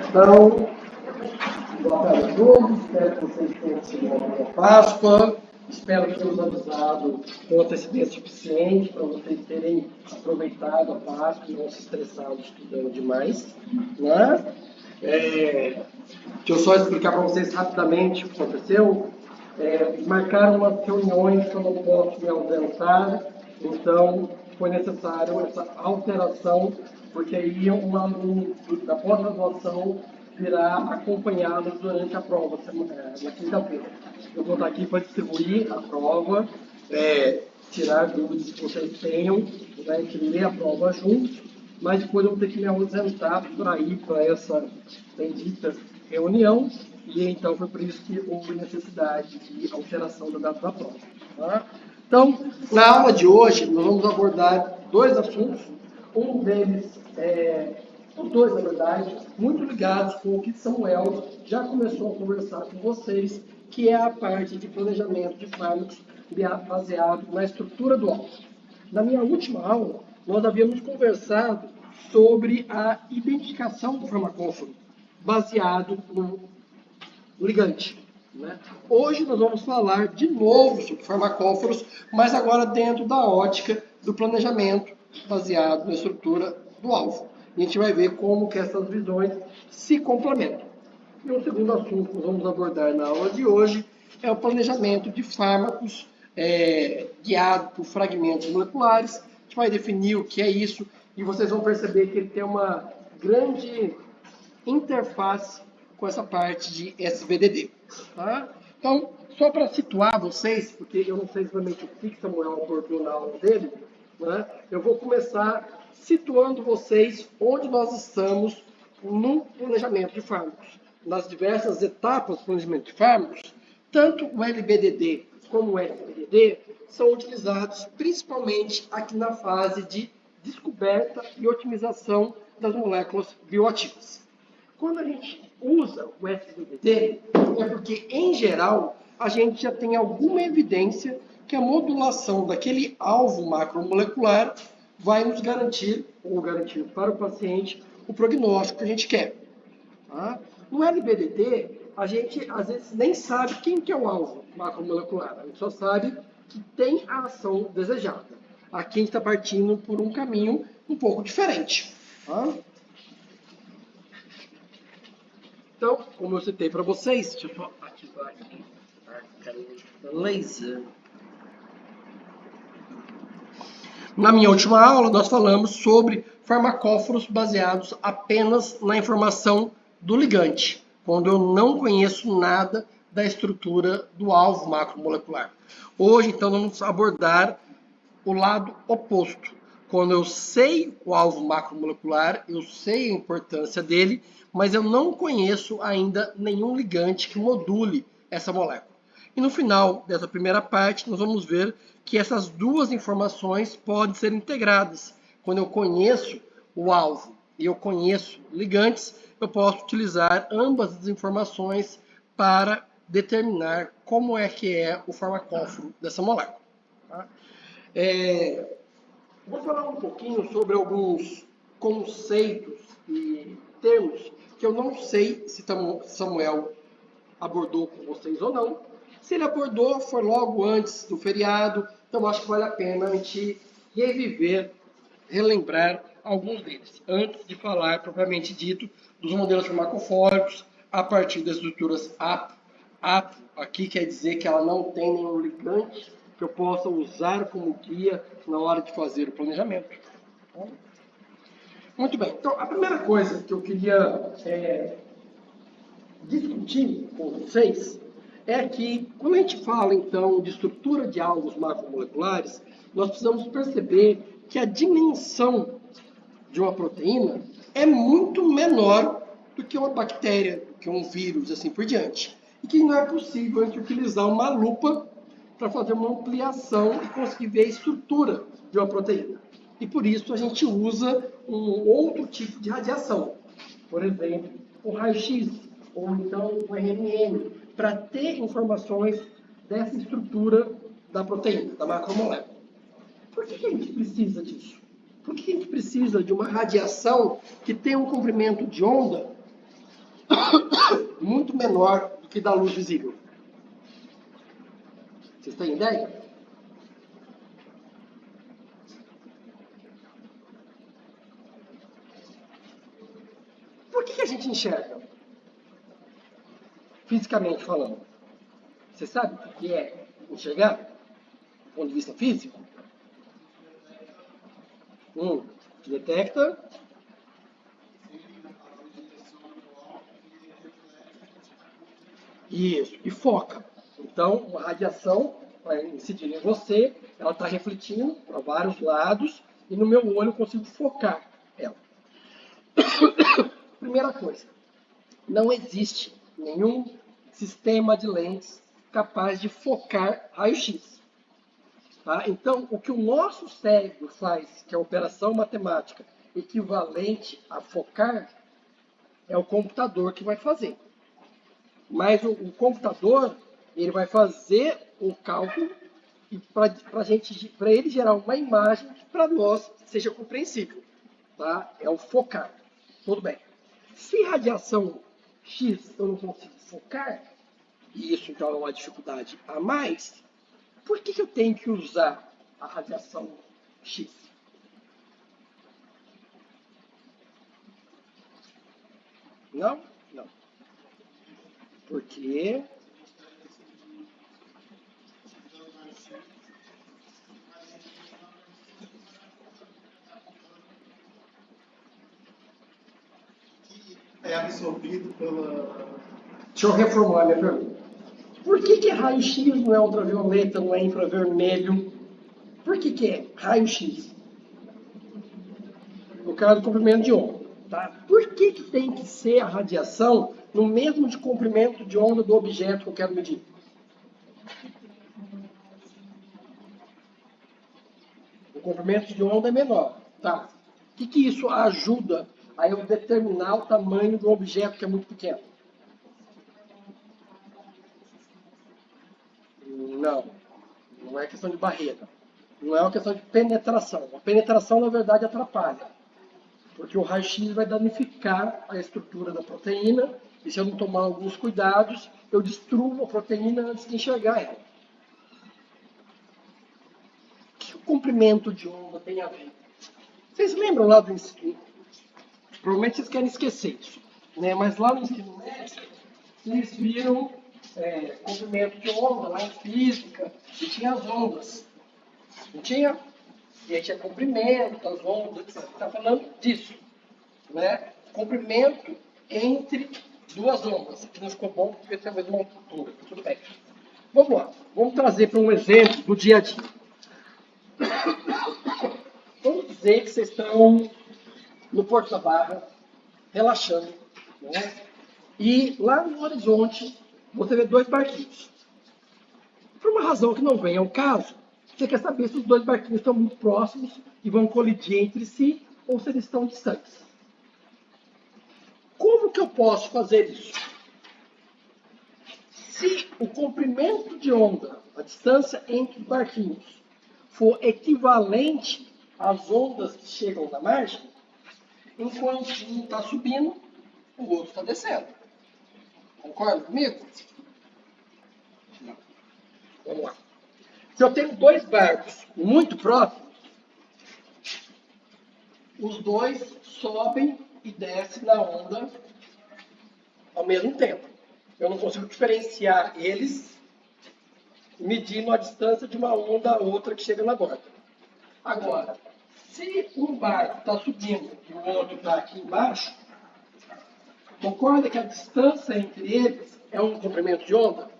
Então, boa tarde a todos, espero que vocês tenham tido uma boa Páscoa, espero que tenhamos avisado com antecedência suficiente para vocês terem aproveitado a Páscoa e não se estressado estudando demais. Né? Deixa eu só explicar para vocês rapidamente o que aconteceu. Marcaram umas reuniões que eu não posso me ausentar, então foi necessário essa alteração, porque aí um aluno da pós-graduação virá acompanhá-los durante a prova, na quinta-feira. Eu vou estar aqui para distribuir a prova, tirar dúvidas que vocês tenham, né, que ler a prova juntos, mas depois eu vou ter que me ausentar para ir para essa bendita reunião, e então foi por isso que houve necessidade de alteração da data da prova. Tá? Então, na aula de hoje, nós vamos abordar dois assuntos. Um deles, os dois, na verdade, muito ligados com o que Samuel já começou a conversar com vocês, que é a parte de planejamento de fármacos baseado na estrutura do alvo. Na minha última aula, nós havíamos conversado sobre a identificação do farmacóforo baseado no ligante. Né? Hoje nós vamos falar de novo sobre farmacóforos, mas agora dentro da ótica do planejamento baseado na estrutura do alvo. E a gente vai ver como que essas visões se complementam. E o segundo assunto que nós vamos abordar na aula de hoje é o planejamento de fármacos guiado por fragmentos moleculares. A gente vai definir o que é isso e vocês vão perceber que ele tem uma grande interface com essa parte de SVDD. Tá? Então, só para situar vocês, porque eu não sei exatamente o que Samuel abordou na aula dele, né? Eu vou começar situando vocês onde nós estamos no planejamento de fármacos. Nas diversas etapas do planejamento de fármacos, tanto o LBDD como o SVDD são utilizados principalmente aqui na fase de descoberta e otimização das moléculas bioativas. Quando a gente usa o SVDD, é porque, em geral, a gente já tem alguma evidência que a modulação daquele alvo macromolecular vai nos garantir, ou garantir para o paciente, o prognóstico que a gente quer. Tá? No LBDD, a gente, às vezes, nem sabe quem que é o alvo macromolecular. A gente só sabe que tem a ação desejada. Aqui a gente está partindo por um caminho um pouco diferente. Tá? Então, como eu citei para vocês, deixa eu só ativar aqui a caneta laser. Na minha última aula, nós falamos sobre farmacóforos baseados apenas na informação do ligante, quando eu não conheço nada da estrutura do alvo macromolecular. Hoje, então, vamos abordar o lado oposto. Quando eu sei o alvo macromolecular, eu sei a importância dele, mas eu não conheço ainda nenhum ligante que module essa molécula. E no final dessa primeira parte, nós vamos ver que essas duas informações podem ser integradas. Quando eu conheço o alvo e eu conheço ligantes, eu posso utilizar ambas as informações para determinar como é que é o farmacóforo dessa molécula. Tá? Vou falar um pouquinho sobre alguns conceitos e termos que eu não sei se Samuel abordou com vocês ou não. Se ele abordou, foi logo antes do feriado, então acho que vale a pena a gente reviver, relembrar alguns deles, antes de falar, propriamente dito, dos modelos farmacofóricos a partir das estruturas APO. APO aqui quer dizer que ela não tem nenhum ligante que eu possa usar como guia na hora de fazer o planejamento. Muito bem, então a primeira coisa que eu queria discutir com vocês é que, quando a gente fala então de estrutura de alvos macromoleculares, nós precisamos perceber que a dimensão de uma proteína é muito menor do que uma bactéria, do que um vírus, assim por diante. E que não é possível a gente utilizar uma lupa para fazer uma ampliação e conseguir ver a estrutura de uma proteína. E por isso a gente usa um outro tipo de radiação. Por exemplo, o raio-x, ou então o RNN, para ter informações dessa estrutura da proteína, da macromolécula. Por que a gente precisa disso? Por que a gente precisa de uma radiação que tenha um comprimento de onda muito menor do que da luz visível? Vocês têm ideia? Por que a gente enxerga? Fisicamente falando. Você sabe o que é enxergar? Do ponto de vista físico? Detecta. Isso, e foca. Então, uma radiação vai incidir em você, ela está refletindo para vários lados, e no meu olho eu consigo focar ela. Primeira coisa, não existe nenhum sistema de lentes capaz de focar raio-x. Tá? Então, o que o nosso cérebro faz, que é a operação matemática equivalente a focar, é o computador que vai fazer. Mas o computador, ele vai fazer o cálculo e para ele gerar uma imagem que para nós seja compreensível. Tá? É o focar. Tudo bem. Se radiação X eu não consigo focar, e isso então é uma dificuldade a mais, por que eu tenho que usar a radiação X? Não? Não. Porque é absorvido pela... deixa eu reformular minha pergunta. Por que raio-x não é ultravioleta, não é infravermelho? Por que é raio-x? No caso do comprimento de onda. Tá? Por que tem que ser a radiação no mesmo de comprimento de onda do objeto que eu quero medir? O comprimento de onda é menor. Tá? O que isso ajuda a eu determinar o tamanho do objeto que é muito pequeno? Não. Não é questão de barreira. Não é uma questão de penetração. A penetração, na verdade, atrapalha. Porque o raio-x vai danificar a estrutura da proteína, e se eu não tomar alguns cuidados, eu destruo a proteína antes de enxergar ela. O que o comprimento de onda tem a ver? Vocês lembram lá do ensino? Provavelmente vocês querem esquecer isso, né? Mas lá no ensino médio, vocês viram comprimento de onda lá em física, e tinha as ondas. Não tinha? E aí tinha comprimento, as ondas, etc. Está falando disso. Né? Comprimento entre duas ondas. Aqui não ficou bom porque tem a mesma altura. Tudo bem. Vamos lá. Vamos trazer para um exemplo do dia a dia. Vamos dizer que vocês estão no Porto da Barra, relaxando. Né? E lá no horizonte, você vê dois barquinhos. Por uma razão que não vem ao caso, você quer saber se os dois barquinhos estão muito próximos e vão colidir entre si ou se eles estão distantes. Como que eu posso fazer isso? Se o comprimento de onda, a distância entre os barquinhos, for equivalente às ondas que chegam na margem, enquanto um está subindo, o outro está descendo. Concorda comigo? Não. Vamos lá. Se eu tenho dois barcos muito próximos, os dois sobem e descem na onda ao mesmo tempo. Eu não consigo diferenciar eles medindo a distância de uma onda a outra que chega na borda. Agora, se um barco está subindo e o outro está aqui embaixo, concorda que a distância entre eles é um comprimento de onda?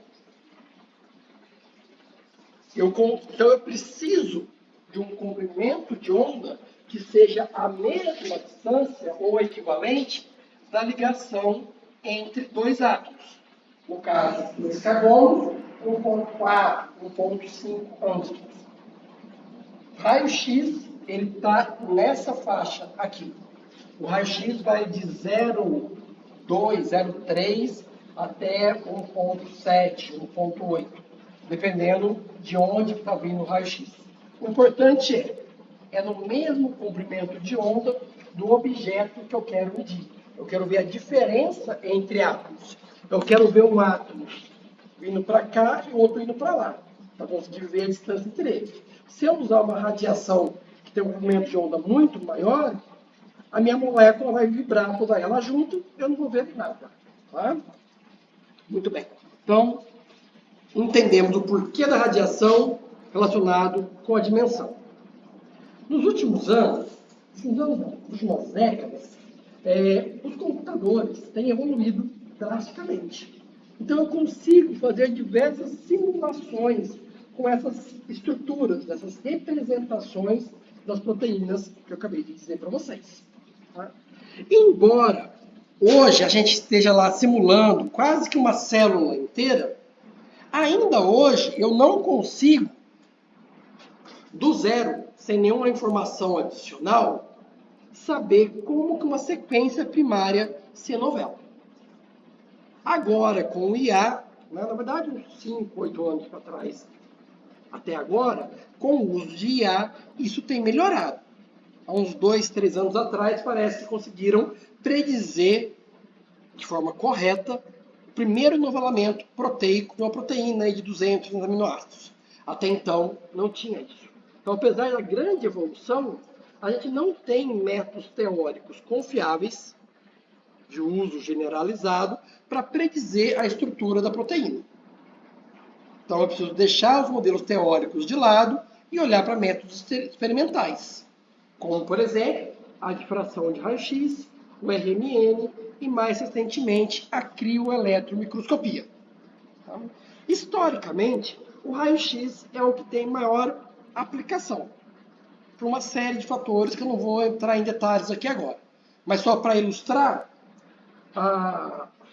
Então eu preciso de um comprimento de onda que seja a mesma distância ou equivalente da ligação entre dois átomos. No caso, dois carbonos, 1,4, 1,5 âmsters. Raio-x, ele está nessa faixa aqui. O raio-x vai de 0,2, 0,3 até 1,7, 1,8, dependendo de onde está vindo o raio-x. O importante é, é no mesmo comprimento de onda do objeto que eu quero medir. Eu quero ver a diferença entre átomos. Eu quero ver um átomo vindo para cá e o outro indo para lá, para conseguir ver a distância entre eles. Se eu usar uma radiação que tem um comprimento de onda muito maior, a minha molécula vai vibrar toda ela junto, eu não vou ver nada. Tá? Muito bem. Então, entendemos o porquê da radiação relacionado com a dimensão. Nos últimos anos, últimas décadas, os computadores têm evoluído drasticamente. Então, eu consigo fazer diversas simulações com essas estruturas, essas representações das proteínas que eu acabei de dizer para vocês. Tá? Embora hoje a gente esteja lá simulando quase que uma célula inteira, ainda hoje eu não consigo, do zero, sem nenhuma informação adicional, saber como que uma sequência primária se novela. Agora, com o IA, na verdade, uns 5, 8 anos para trás, até agora, com o uso de IA, isso tem melhorado. Há uns 2, 3 anos atrás, parece que conseguiram predizer de forma correta o primeiro novelamento proteico de uma proteína de 200 aminoácidos. Até então, não tinha isso. Então, apesar da grande evolução, a gente não tem métodos teóricos confiáveis de uso generalizado para predizer a estrutura da proteína. Então, eu preciso deixar os modelos teóricos de lado e olhar para métodos experimentais, como, por exemplo, a difração de raio-x, o RMN e, mais recentemente, a crioeletromicroscopia. Tá? Historicamente, o raio-x é o que tem maior aplicação, por uma série de fatores que eu não vou entrar em detalhes aqui agora. Mas só para ilustrar,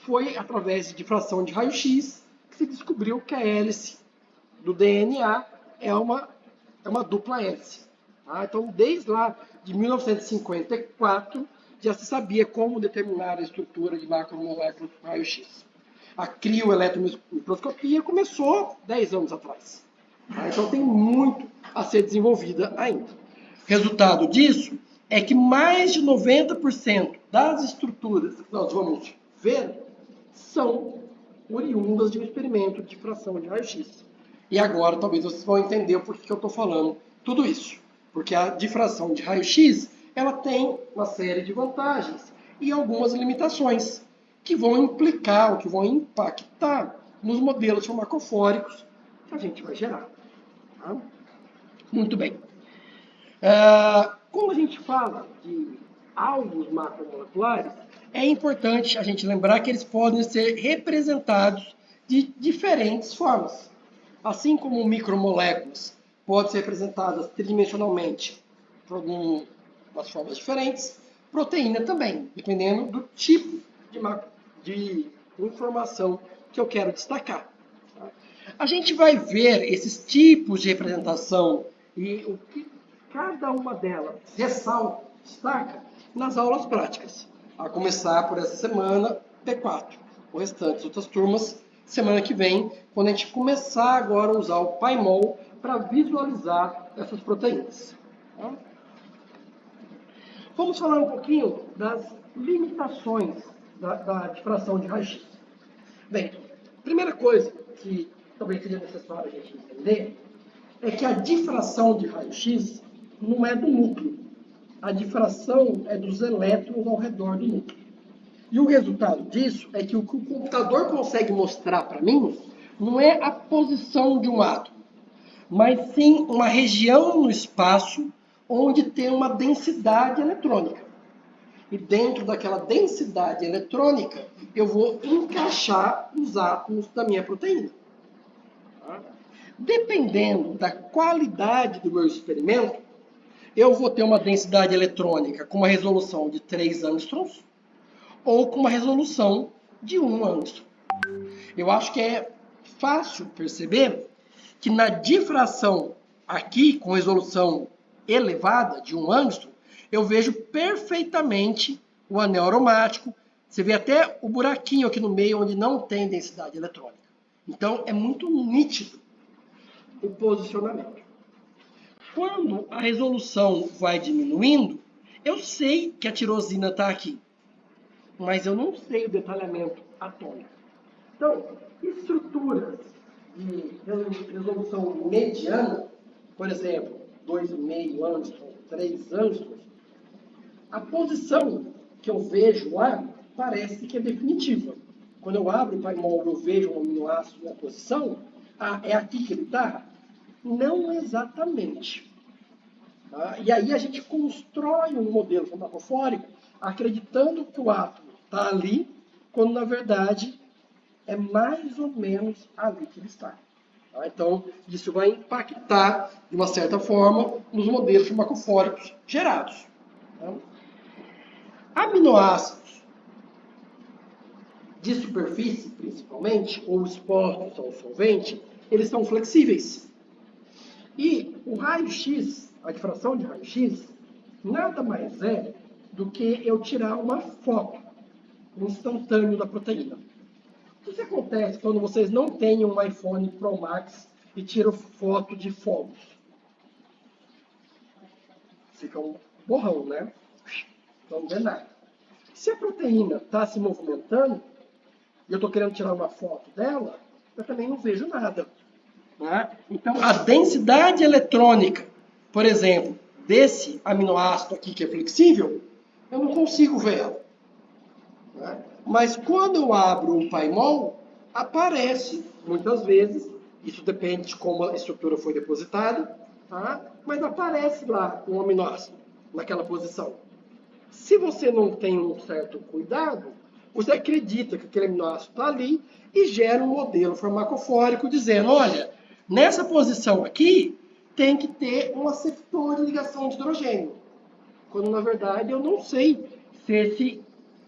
foi através de difração de raio-x que se descobriu que a hélice do DNA é uma dupla hélice. Tá? Então, desde lá de 1954, já se sabia como determinar a estrutura de macromoléculas do raio-x. A crioeletromicroscopia começou 10 anos atrás. Tá? Então, tem muito a ser desenvolvida ainda. Resultado disso é que mais de 90% das estruturas que nós vamos ver são oriundas de um experimento de difração de raio-x. E agora talvez vocês vão entender o porquê que eu estou falando tudo isso. Porque a difração de raio-x ela tem uma série de vantagens e algumas limitações que vão implicar, ou que vão impactar nos modelos farmacofóricos que a gente vai gerar. Tá? Muito bem. Quando a gente fala de alvos macromoleculares, é importante a gente lembrar que eles podem ser representados de diferentes formas. Assim como micromoléculas podem ser representadas tridimensionalmente por algumas formas diferentes, proteína também, dependendo do tipo de informação que eu quero destacar. A gente vai ver esses tipos de representação e o que cada uma delas ressalta, destaca, nas aulas práticas. A começar por essa semana, P4. O restante das outras turmas, semana que vem, quando a gente começar agora a usar o PyMol para visualizar essas proteínas. Tá? Vamos falar um pouquinho das limitações da difração de raio-x. Bem, a primeira coisa que talvez seja necessário a gente entender é que a difração de raio-x não é do núcleo. A difração é dos elétrons ao redor do núcleo. E o resultado disso é que o que o computador consegue mostrar para mim não é a posição de um átomo, mas sim uma região no espaço onde tem uma densidade eletrônica. E dentro daquela densidade eletrônica, eu vou encaixar os átomos da minha proteína. Tá? Dependendo da qualidade do meu experimento, eu vou ter uma densidade eletrônica com uma resolução de 3 angstroms ou com uma resolução de 1 angstrom. Eu acho que é fácil perceber que na difração aqui, com resolução elevada de 1 angstrom, eu vejo perfeitamente o anel aromático. Você vê até o buraquinho aqui no meio onde não tem densidade eletrônica. Então, é muito nítido o posicionamento. Quando a resolução vai diminuindo, eu sei que a tirosina está aqui, mas eu não sei o detalhamento atômico. Então, estruturas de resolução mediana, por exemplo, 2,5 angstroms, 3 angstroms, a posição que eu vejo lá parece que é definitiva. Quando eu abro o painel, eu vejo um aminoácido na posição, é aqui que ele está? Não exatamente. E aí a gente constrói um modelo farmacofórico acreditando que o átomo está ali, quando na verdade é mais ou menos ali que ele está. Então, isso vai impactar, de uma certa forma, nos modelos farmacofóricos gerados. Aminoácidos de superfície, principalmente, ou expostos ao solvente, eles são flexíveis. E o raio-x, a difração de raio-x, nada mais é do que eu tirar uma foto, um instantâneo da proteína. O que acontece quando vocês não têm um iPhone Pro Max e tiram foto de fogos? Fica um borrão, né? Não vê nada. Se a proteína está se movimentando, e eu estou querendo tirar uma foto dela, eu também não vejo nada. Então, a densidade eletrônica, por exemplo, desse aminoácido aqui que é flexível, eu não consigo ver ela. Mas quando eu abro um painol, aparece, muitas vezes, isso depende de como a estrutura foi depositada, mas aparece lá um aminoácido naquela posição. Se você não tem um certo cuidado, você acredita que aquele aminoácido está ali e gera um modelo farmacofórico dizendo, olha, nessa posição aqui tem que ter um aceptor de ligação de hidrogênio. Quando, na verdade, eu não sei se esse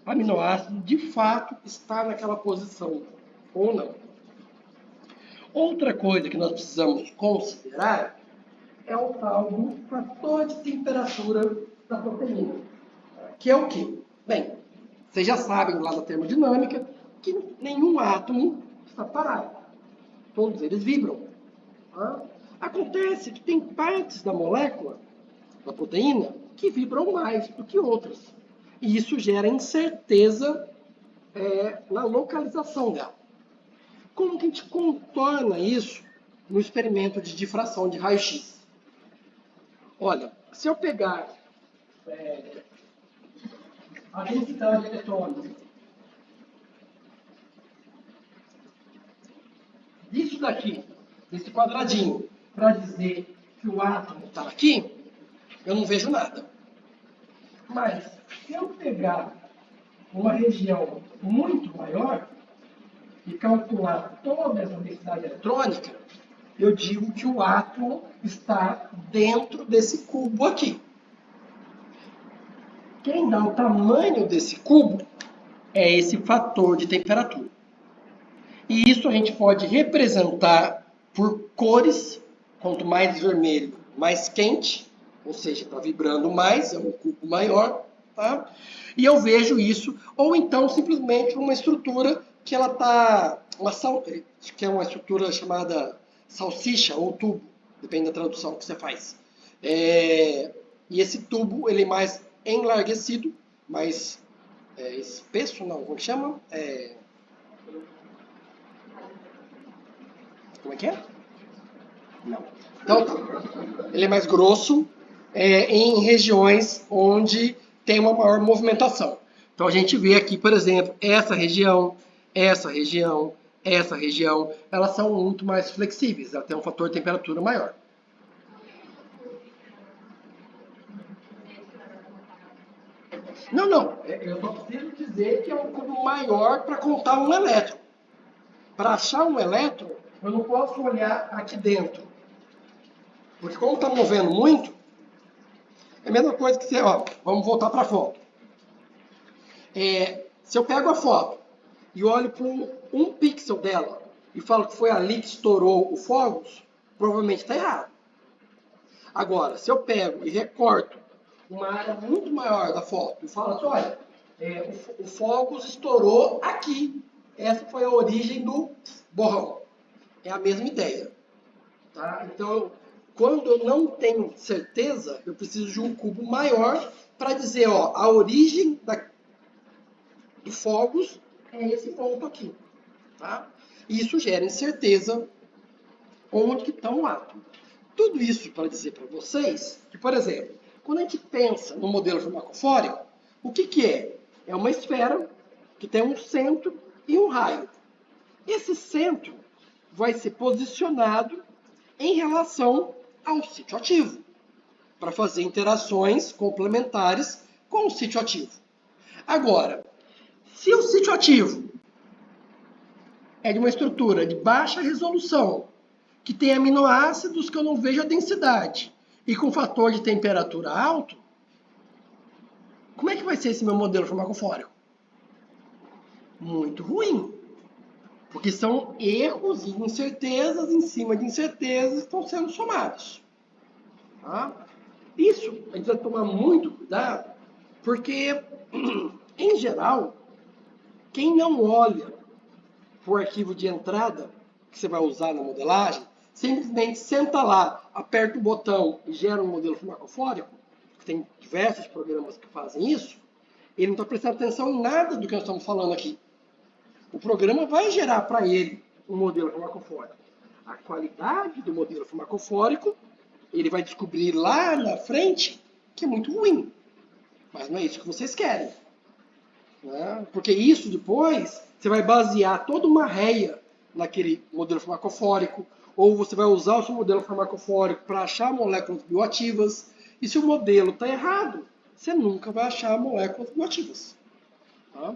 aminoácido de fato está naquela posição ou não. Outra coisa que nós precisamos considerar é o tal do fator de temperatura da proteína, que é o quê? Bem, vocês já sabem lá da termodinâmica que nenhum átomo está parado. Todos eles vibram. Acontece que tem partes da molécula, da proteína, que vibram mais do que outras. E isso gera incerteza na localização dela. Como que a gente contorna isso no experimento de difração de raio-x? Olha, se eu pegar a densidade eletrônica disso daqui, desse quadradinho, para dizer que o átomo está aqui, eu não vejo nada. Mas, se eu pegar uma região muito maior e calcular toda essa densidade eletrônica, eu digo que o átomo está dentro desse cubo aqui. Quem dá o tamanho desse cubo é esse fator de temperatura. E isso a gente pode representar por cores. Quanto mais vermelho, mais quente, ou seja, está vibrando mais, é um cubo maior. Tá? E eu vejo isso, ou então simplesmente uma estrutura que ela está, que é uma estrutura chamada salsicha ou tubo, depende da tradução que você faz. E esse tubo ele é mais enlarguecido, mais espesso, não, como chama? Como é que é? Não. Então, ele é mais grosso em regiões onde tem uma maior movimentação. Então, a gente vê aqui, por exemplo, essa região, elas são muito mais flexíveis, elas têm um fator de temperatura maior. Não, eu só preciso dizer que é um cubo maior para contar um elétron. Para achar um elétron, eu não posso olhar aqui dentro. Porque como está movendo muito, é a mesma coisa que você, vamos voltar para a foto. Se eu pego a foto e olho para um pixel dela e falo que foi ali que estourou o fogos, provavelmente está errado. Agora, se eu pego e recorto uma área muito maior da foto e falo assim, olha, o fogos estourou aqui. Essa foi a origem do borrão. É a mesma ideia. Tá? Então, Quando eu não tenho certeza, eu preciso de um cubo maior para dizer, ó, a origem do fogos é esse ponto aqui. Tá? E isso gera incerteza onde que está o átomo. Tudo isso para dizer para vocês que, por exemplo, quando a gente pensa no modelo farmacofórico, o que, que é? É uma esfera que tem um centro e um raio. Esse centro vai ser posicionado em relação ao sítio ativo, para fazer interações complementares com o sítio ativo. Agora, se o sítio ativo é de uma estrutura de baixa resolução, que tem aminoácidos que eu não vejo a densidade, e com fator de temperatura alto, como é que vai ser esse meu modelo farmacofórico? Muito ruim. Porque são erros e incertezas em cima de incertezas que estão sendo somados. Tá? Isso a gente vai tomar muito cuidado, porque, em geral, quem não olha para o arquivo de entrada que você vai usar na modelagem, simplesmente senta lá, aperta o botão e gera um modelo farmacofórico, que tem diversos programas que fazem isso, ele não está prestando atenção em nada do que nós estamos falando aqui. O programa vai gerar para ele um modelo farmacofórico. A qualidade do modelo farmacofórico, ele vai descobrir lá na frente que é muito ruim. Mas não é isso que vocês querem. Né? Porque isso depois, você vai basear toda uma réia naquele modelo farmacofórico, ou você vai usar o seu modelo farmacofórico para achar moléculas bioativas. E se o modelo está errado, você nunca vai achar moléculas bioativas. Tá?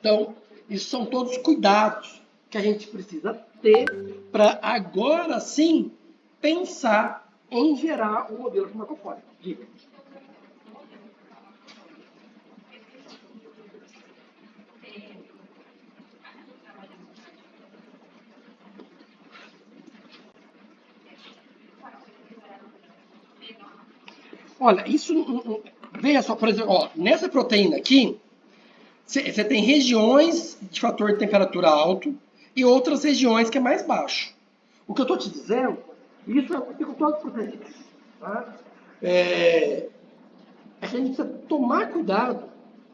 Então, isso são todos cuidados que a gente precisa ter para agora sim pensar em gerar um modelo farmacofórico. Diga. Olha, isso, veja só, por exemplo, ó, nessa proteína aqui, você tem regiões de fator de temperatura alto e outras regiões que é mais baixo. O que eu estou te dizendo, isso é com todas as proteínas. Tá? A gente precisa tomar cuidado,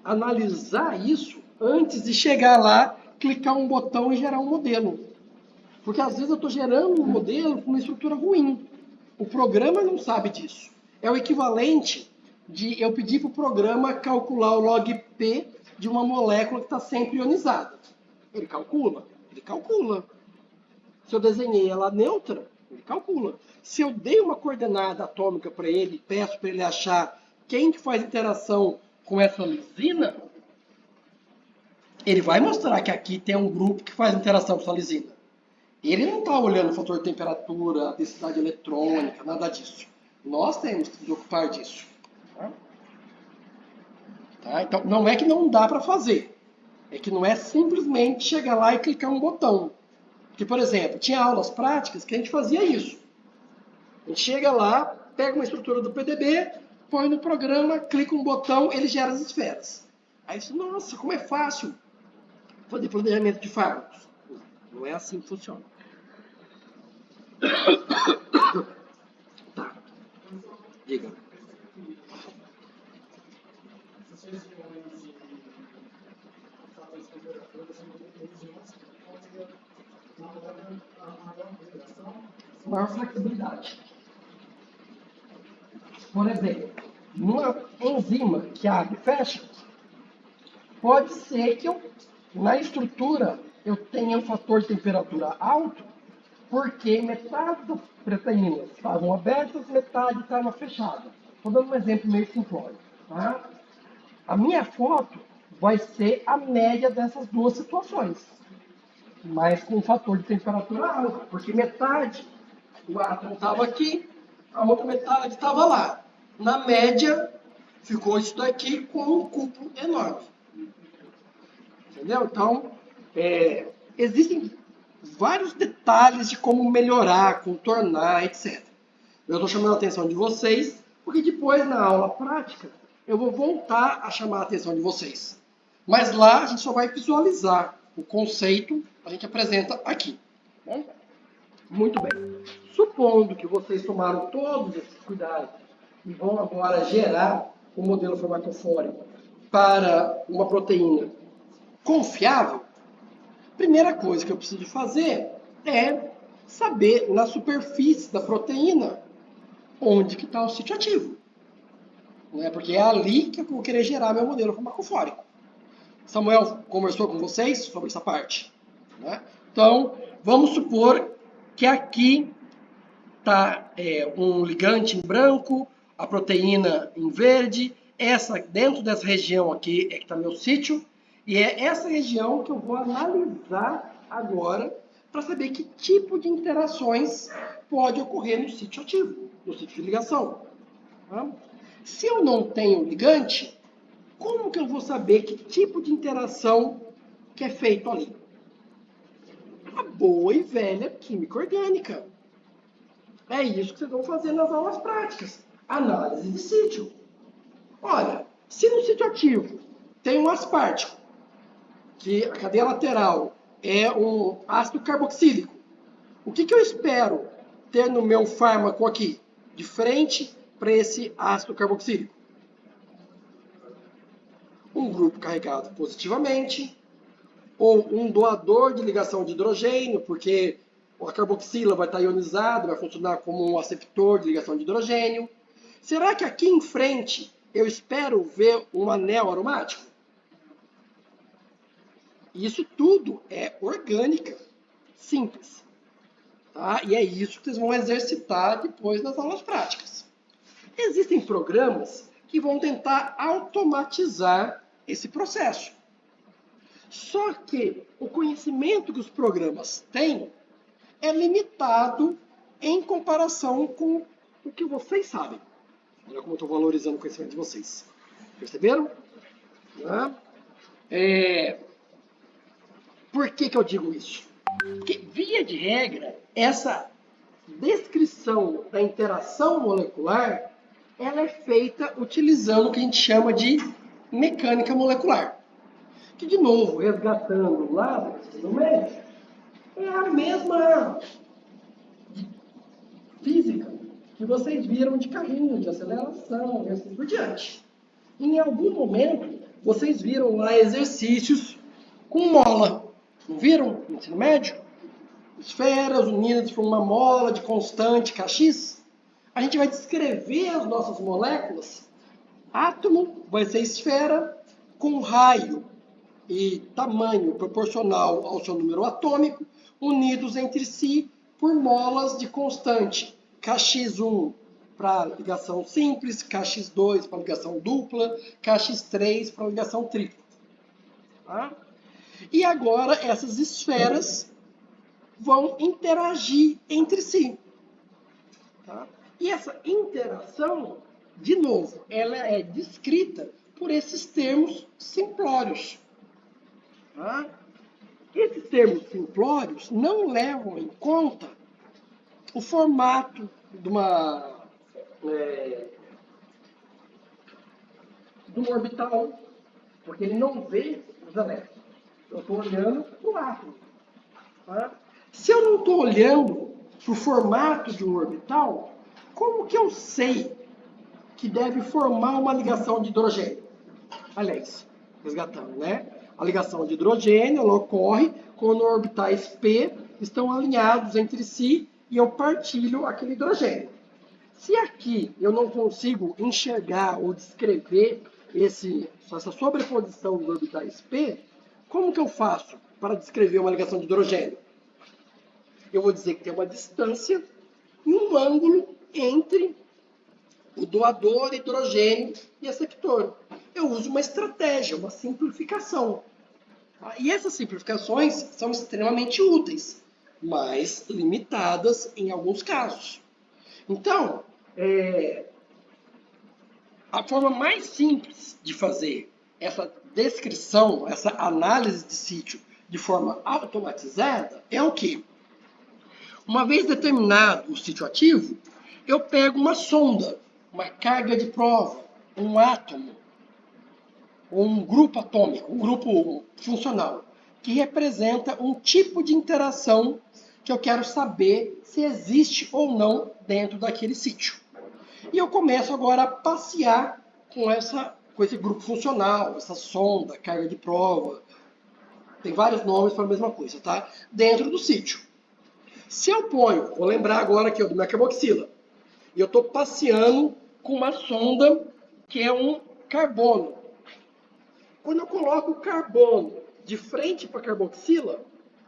analisar isso antes de chegar lá, clicar um botão e gerar um modelo. Porque às vezes eu estou gerando um modelo com uma estrutura ruim. O programa não sabe disso. É o equivalente de eu pedir para o programa calcular o log P de uma molécula que está sempre ionizada. Ele calcula? Ele calcula. Se eu desenhei ela neutra, ele calcula. Se eu dei uma coordenada atômica para ele, peço para ele achar quem que faz interação com essa lisina, ele vai mostrar que aqui tem um grupo que faz interação com essa lisina. Ele não está olhando o fator de temperatura, a densidade eletrônica, nada disso. Nós temos que nos ocupar disso. Tá? Então, não é que não dá para fazer. É que não é simplesmente chegar lá e clicar um botão. Porque, por exemplo, tinha aulas práticas que a gente fazia isso. A gente chega lá, pega uma estrutura do PDB, põe no programa, clica um botão, ele gera as esferas. Aí você, nossa, como é fácil fazer planejamento de fármacos. Não é assim que funciona. Tá. Diga. Essas regiões de fatores de temperatura são regiões que podem ter maior interação. Maior flexibilidade. Por exemplo, numa enzima que abre e fecha, pode ser que na estrutura eu tenha um fator de temperatura alto, porque metade das proteínas estavam abertas, metade estava fechada. Estou dando um exemplo meio simplório. Tá? A minha foto vai ser a média dessas duas situações, mas com um fator de temperatura alto, porque metade o átomo estava aqui, a outra metade estava lá. Na média, ficou isso daqui com um cubo enorme. Entendeu? Então, existem vários detalhes de como melhorar, contornar, etc. Eu estou chamando a atenção de vocês, porque depois, na aula prática, eu vou voltar a chamar a atenção de vocês. Mas lá, a gente só vai visualizar o conceito, a gente apresenta aqui. Bom? Muito bem. Supondo que vocês tomaram todos esses cuidados e vão agora gerar um modelo farmacofórico para uma proteína confiável, a primeira coisa que eu preciso fazer é saber na superfície da proteína onde que está o sítio ativo. Né? Porque é ali que eu vou querer gerar meu modelo farmacofórico. Samuel conversou com vocês sobre essa parte. Né? Então, vamos supor que aqui está um ligante em branco, a proteína em verde. Dentro dessa região aqui é que está meu sítio. E é essa região que eu vou analisar agora para saber que tipo de interações pode ocorrer no sítio ativo, no sítio de ligação. Tá? Se eu não tenho ligante, como que eu vou saber que tipo de interação que é feito ali? A boa e velha química orgânica. É isso que vocês vão fazer nas aulas práticas. Análise de sítio. Olha, se no sítio ativo tem um aspartico, que a cadeia lateral é um ácido carboxílico, o que eu espero ter no meu fármaco aqui, de frente para esse ácido carboxílico? Um grupo carregado positivamente, ou um doador de ligação de hidrogênio, porque a carboxila vai estar ionizada, vai funcionar como um aceptor de ligação de hidrogênio. Será que aqui em frente eu espero ver um anel aromático? Isso tudo é orgânica, simples. Tá? E é isso que vocês vão exercitar depois nas aulas práticas. Existem programas que vão tentar automatizar esse processo. Só que o conhecimento que os programas têm é limitado em comparação com o que vocês sabem. Olha como eu estou valorizando o conhecimento de vocês. Perceberam? Por que eu digo isso? Porque, via de regra, essa descrição da interação molecular ela é feita utilizando o que a gente chama de mecânica molecular. Que, de novo, resgatando lá do ensino médio, é a mesma física que vocês viram de carrinho, de aceleração e assim por diante. Em algum momento, vocês viram lá exercícios com mola. Não viram no ensino médio? Esferas unidas por uma mola de constante Kx. A gente vai descrever as nossas moléculas. Átomo vai ser esfera com raio e tamanho proporcional ao seu número atômico, unidos entre si por molas de constante. Kx1 para ligação simples, Kx2 para ligação dupla, Kx3 para ligação tripla. Tá? E agora essas esferas vão interagir entre si. Tá? E essa interação, de novo, ela é descrita por esses termos simplórios. Tá? Esses termos simplórios não levam em conta o formato de um orbital, porque ele não vê os elétrons. Eu estou olhando para o átomo. Tá? Se eu não estou olhando para o formato de um orbital, como que eu sei que deve formar uma ligação de hidrogênio? Aliás, resgatando, né? A ligação de hidrogênio ela ocorre quando orbitais P estão alinhados entre si e eu partilho aquele hidrogênio. Se aqui eu não consigo enxergar ou descrever essa sobreposição dos orbitais P, como que eu faço para descrever uma ligação de hidrogênio? Eu vou dizer que tem uma distância e um ângulo entre o doador hidrogênio e aceptor. Eu uso uma estratégia, uma simplificação. E essas simplificações são extremamente úteis, mas limitadas em alguns casos. Então, a forma mais simples de fazer essa descrição, essa análise de sítio de forma automatizada é o quê? Uma vez determinado o sítio ativo, eu pego uma sonda, uma carga de prova, um átomo, ou um grupo atômico, um grupo funcional, que representa um tipo de interação que eu quero saber se existe ou não dentro daquele sítio. E eu começo agora a passear com esse grupo funcional, essa sonda, carga de prova, tem vários nomes para a mesma coisa, tá? Dentro do sítio. Se eu ponho, vou lembrar agora aqui do minha carboxila, e eu estou passeando com uma sonda que é um carbono. Quando eu coloco o carbono de frente para a carboxila,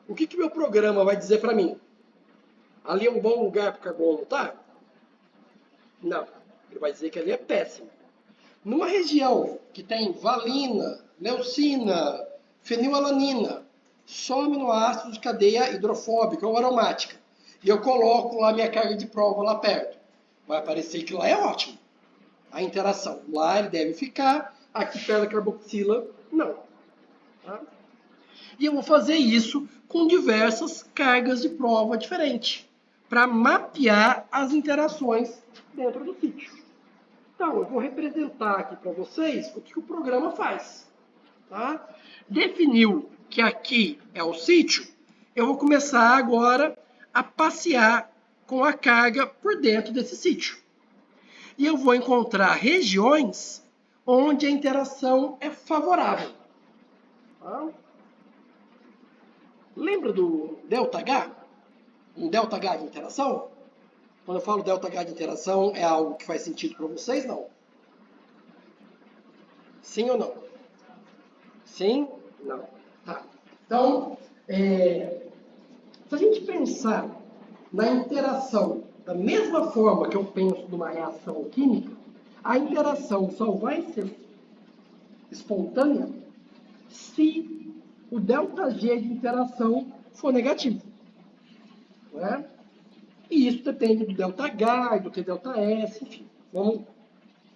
o que meu programa vai dizer para mim? Ali é um bom lugar para o carbono, tá? Não, ele vai dizer que ali é péssimo. Numa região que tem valina, leucina, fenilalanina, só aminoácidos de cadeia hidrofóbica ou aromática, e eu coloco lá minha carga de prova lá perto, vai aparecer que lá é ótimo. A interação lá ele deve ficar, aqui perto da carboxila, não. Tá? E eu vou fazer isso com diversas cargas de prova diferentes, para mapear as interações dentro do sítio. Então, eu vou representar aqui para vocês o que o programa faz. Tá? Definiu que aqui é o sítio, eu vou começar agora a passear com a carga por dentro desse sítio. E eu vou encontrar regiões onde a interação é favorável. Tá? Lembra do ΔH? Um ΔH de interação? Quando eu falo ΔH de interação, é algo que faz sentido para vocês? Não? Sim ou não? Sim? Não. Tá. Então, se a gente pensar na interação da mesma forma que eu penso numa reação química, a interação só vai ser espontânea se o ΔG de interação for negativo. Não é? E isso depende do ΔH, do TΔS, enfim. Vamos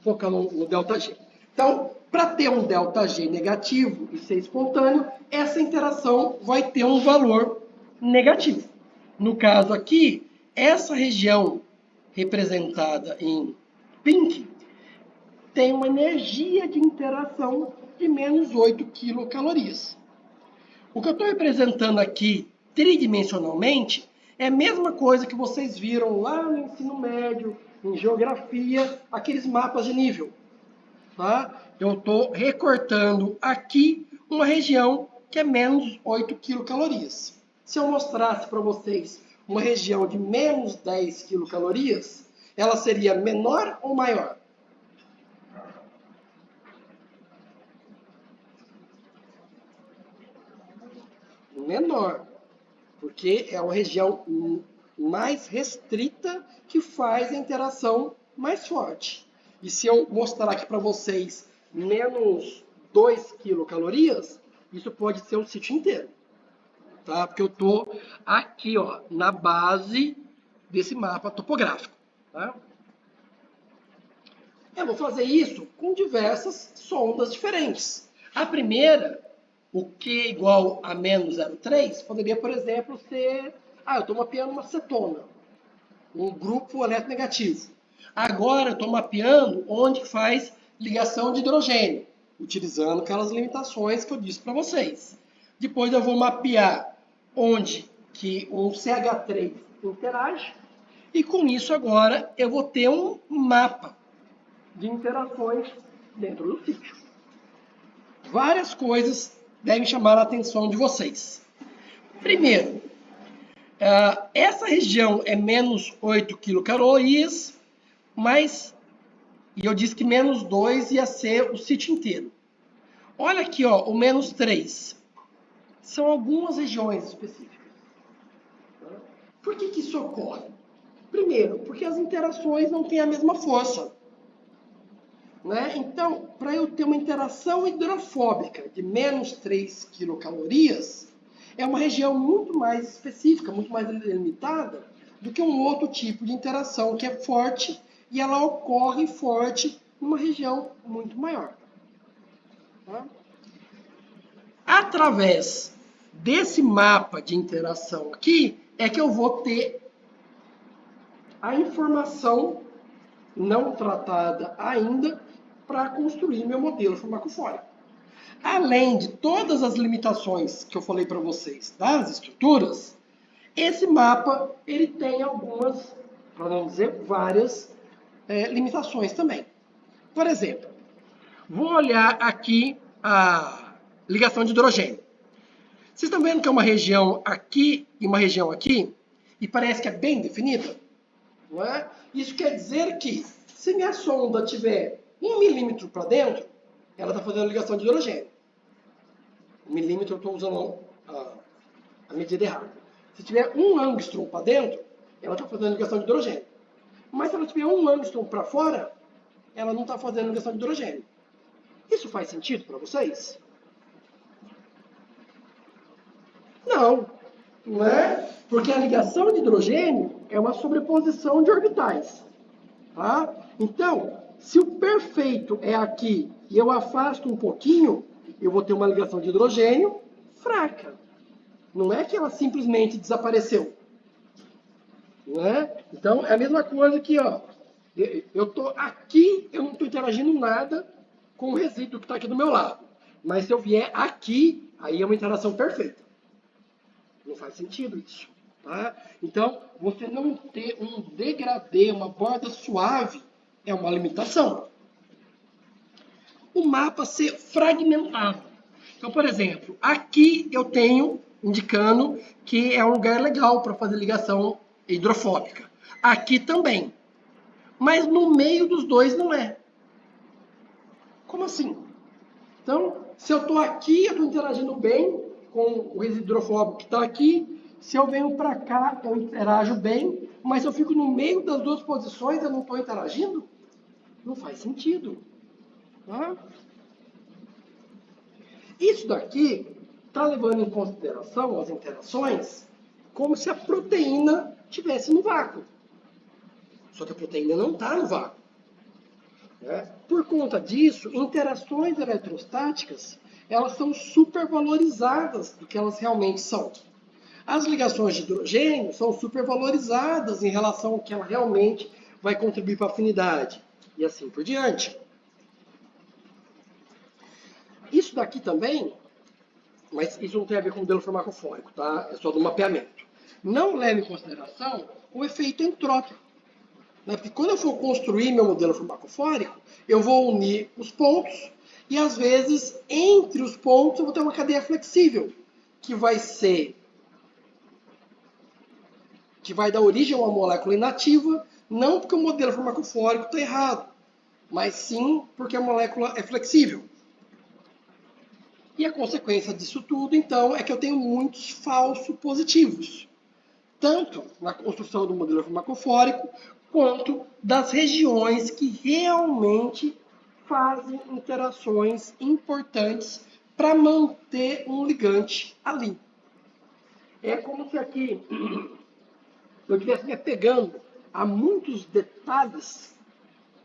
focar no ΔG. Então, para ter um ΔG negativo e ser espontâneo, essa interação vai ter um valor negativo. No caso aqui, essa região representada em pink tem uma energia de interação de menos 8 quilocalorias. O que eu estou representando aqui tridimensionalmente é a mesma coisa que vocês viram lá no ensino médio, em geografia, aqueles mapas de nível. Tá? Eu estou recortando aqui uma região que é menos 8 quilocalorias. Se eu mostrasse para vocês uma região de menos 10 quilocalorias, ela seria menor ou maior? Menor, porque é uma região mais restrita que faz a interação mais forte. E se eu mostrar aqui para vocês menos 2 quilocalorias, isso pode ser o sítio inteiro. Tá? Porque eu estou aqui, ó, na base desse mapa topográfico. Tá? Eu vou fazer isso com diversas sondas diferentes. A primeira, o Q igual a menos 0,3, poderia, por exemplo, ser... eu estou mapeando uma cetona, um grupo eletronegativo. Agora eu estou mapeando onde faz ligação de hidrogênio, utilizando aquelas limitações que eu disse para vocês. Depois eu vou mapear onde que um CH3 interage, e com isso agora eu vou ter um mapa de interações dentro do sítio. Várias coisas devem chamar a atenção de vocês. Primeiro, essa região é menos 8 quilocalorias, e eu disse que menos 2 ia ser o sítio inteiro. Olha aqui, ó, o menos 3. São algumas regiões específicas. Por que isso ocorre? Primeiro, porque as interações não têm a mesma força. Né? Então, para eu ter uma interação hidrofóbica de menos 3 quilocalorias, é uma região muito mais específica, muito mais delimitada do que um outro tipo de interação que é forte, e ela ocorre forte numa região muito maior. Tá? Através desse mapa de interação aqui, é que eu vou ter a informação não tratada ainda para construir meu modelo farmacofórico. Além de todas as limitações que eu falei para vocês das estruturas, Esse mapa, ele tem algumas, para não dizer várias, limitações também. Por exemplo, vou olhar aqui a ligação de hidrogênio. Vocês estão vendo que é uma região aqui e uma região aqui? E parece que é bem definida? Não é? Isso quer dizer que, se minha sonda tiver 1 milímetro para dentro, ela está fazendo ligação de hidrogênio. 1 milímetro eu estou usando a medida errada. Se tiver 1 angstrom para dentro, ela está fazendo ligação de hidrogênio. Mas se ela tiver 1 angstrom para fora, ela não está fazendo ligação de hidrogênio. Isso faz sentido para vocês? Não é? Porque a ligação de hidrogênio é uma sobreposição de orbitais. Tá? Então, se o perfeito é aqui e eu afasto um pouquinho, eu vou ter uma ligação de hidrogênio fraca. Não é que ela simplesmente desapareceu. Não é? Então, é a mesma coisa que, ó, eu estou aqui, eu não estou interagindo nada com o resíduo que está aqui do meu lado. Mas se eu vier aqui, aí é uma interação perfeita. Não faz sentido isso. Tá? Então, você não ter um degradê, uma borda suave, é uma limitação. O mapa ser fragmentado. Então, por exemplo, aqui eu tenho indicando que é um lugar legal para fazer ligação hidrofóbica. Aqui também. Mas no meio dos dois não é. Como assim? Então, se eu estou aqui, eu estou interagindo bem com o resíduo hidrofóbico que está aqui. Se eu venho para cá, eu interajo bem. Mas se eu fico no meio das duas posições, eu não estou interagindo? Não faz sentido. Tá? Isso daqui está levando em consideração as interações como se a proteína estivesse no vácuo. Só que a proteína não está no vácuo. Né? Por conta disso, interações eletrostáticas, elas são supervalorizadas do que elas realmente são. As ligações de hidrogênio são supervalorizadas em relação ao que ela realmente vai contribuir para a afinidade. E assim por diante. Isso daqui também, mas isso não tem a ver com o modelo farmacofórico, tá? É só do mapeamento. Não leve em consideração o efeito entrópico. Né? Porque quando eu for construir meu modelo farmacofórico, eu vou unir os pontos e, às vezes, entre os pontos eu vou ter uma cadeia flexível, que vai dar origem a uma molécula inativa, não porque o modelo farmacofórico está errado, mas sim porque a molécula é flexível. E a consequência disso tudo, então, é que eu tenho muitos falsos positivos, tanto na construção do modelo farmacofórico, quanto das regiões que realmente fazem interações importantes para manter um ligante ali. É como se aqui eu estivesse me apegando a muitos detalhes,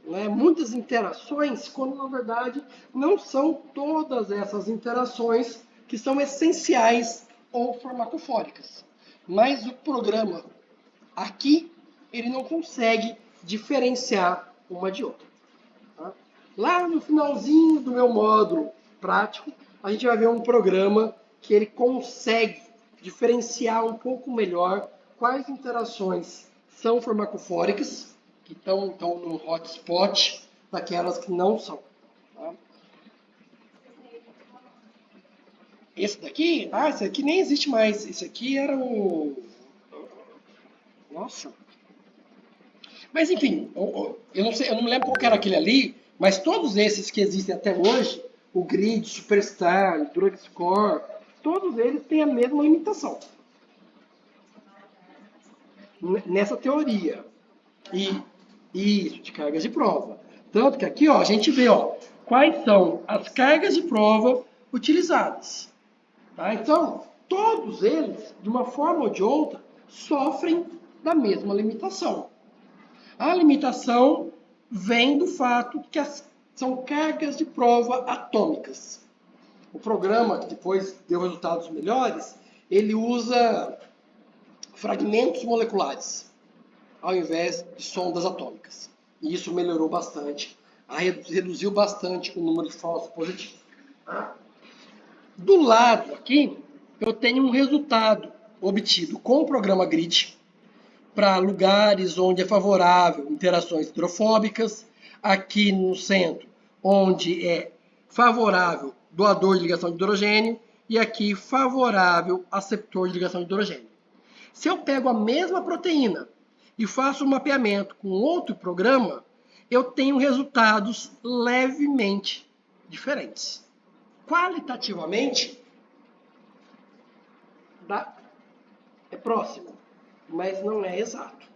né, muitas interações, quando na verdade não são todas essas interações que são essenciais ou farmacofóricas. Mas o programa aqui, ele não consegue diferenciar uma de outra. Tá? Lá no finalzinho do meu módulo prático, a gente vai ver um programa que ele consegue diferenciar um pouco melhor quais interações são farmacofóricas, que estão no hotspot, daquelas que não são. Tá? Esse daqui, esse aqui nem existe mais. Esse aqui era o... Nossa. Mas enfim, eu não me lembro qual era aquele ali, mas todos esses que existem até hoje, o Grid, Superstar, Drug Score, todos eles têm a mesma limitação. Nessa teoria. E isso, de cargas de prova. Tanto que aqui a gente vê quais são as cargas de prova utilizadas. Tá? Então, todos eles, de uma forma ou de outra, sofrem da mesma limitação. A limitação vem do fato de que são cargas de prova atômicas. O programa, que depois deu resultados melhores, ele usa fragmentos moleculares, ao invés de sondas atômicas. E isso melhorou bastante, reduziu bastante o número de falsos positivos. Do lado aqui, eu tenho um resultado obtido com o programa GRID para lugares onde é favorável interações hidrofóbicas, aqui no centro, onde é favorável doador de ligação de hidrogênio, e aqui favorável aceptor de ligação de hidrogênio. Se eu pego a mesma proteína e faço um mapeamento com outro programa, eu tenho resultados levemente diferentes. Qualitativamente, é próximo, mas não é exato.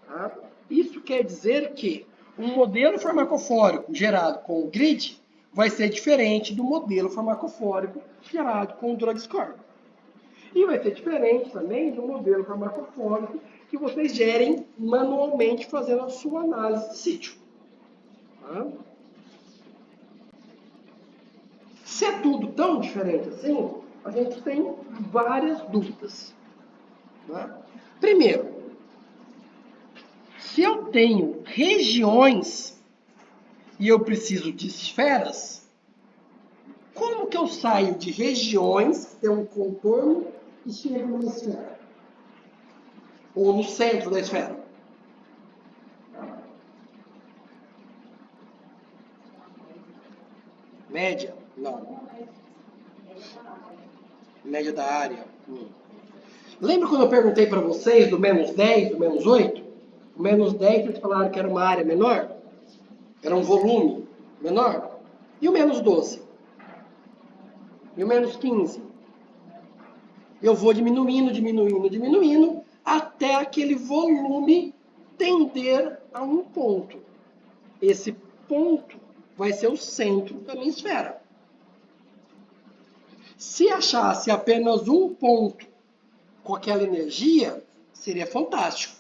Tá? Isso quer dizer que um modelo farmacofórico gerado com o GRID vai ser diferente do modelo farmacofórico gerado com o drug score. E vai ser diferente também do modelo farmacofórico que vocês gerem manualmente fazendo a sua análise de sítio. Tá? Se é tudo tão diferente assim, a gente tem várias dúvidas. Tá? Primeiro, se eu tenho regiões e eu preciso de esferas, como que eu saio de regiões que tem um contorno e chego numa esfera? Ou no centro da esfera? Média? Não. Média da área? Lembra quando eu perguntei para vocês do menos 10, do menos 8? O menos 10 eles falaram que era uma área menor? Era um volume menor? E o menos 12? E o menos 15? Eu vou diminuindo, diminuindo, diminuindo, até aquele volume tender a um ponto. Esse ponto vai ser o centro da minha esfera. Se achasse apenas um ponto com aquela energia, seria fantástico.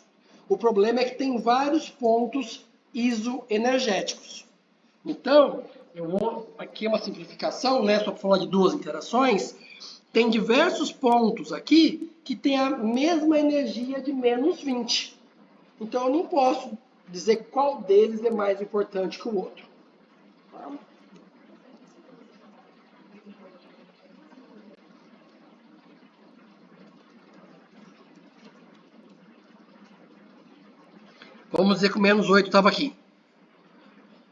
O problema é que tem vários pontos isoenergéticos. Então, aqui é uma simplificação, né, só para falar de duas interações. Tem diversos pontos aqui que têm a mesma energia de menos 20. Então, eu não posso dizer qual deles é mais importante que o outro. Tá? Vamos dizer que o menos 8 estava aqui.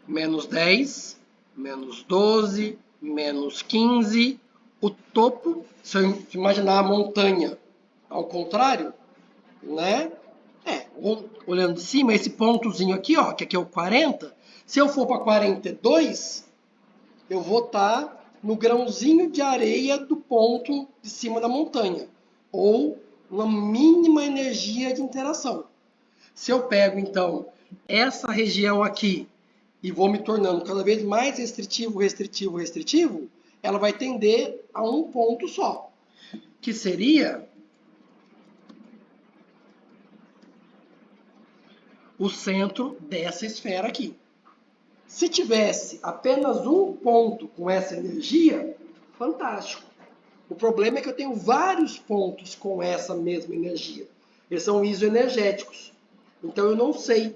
Menos 10, menos 12, menos 15. O topo, se eu imaginar a montanha ao contrário, né? Olhando de cima, esse pontozinho aqui, ó, que aqui é o 40, se eu for para 42, eu vou estar no grãozinho de areia do ponto de cima da montanha, ou uma mínima energia de interação. Se eu pego, então, essa região aqui e vou me tornando cada vez mais restritivo, restritivo, restritivo, ela vai tender a um ponto só, que seria o centro dessa esfera aqui. Se tivesse apenas um ponto com essa energia, fantástico. O problema é que eu tenho vários pontos com essa mesma energia. Eles são isoenergéticos. Então eu não sei,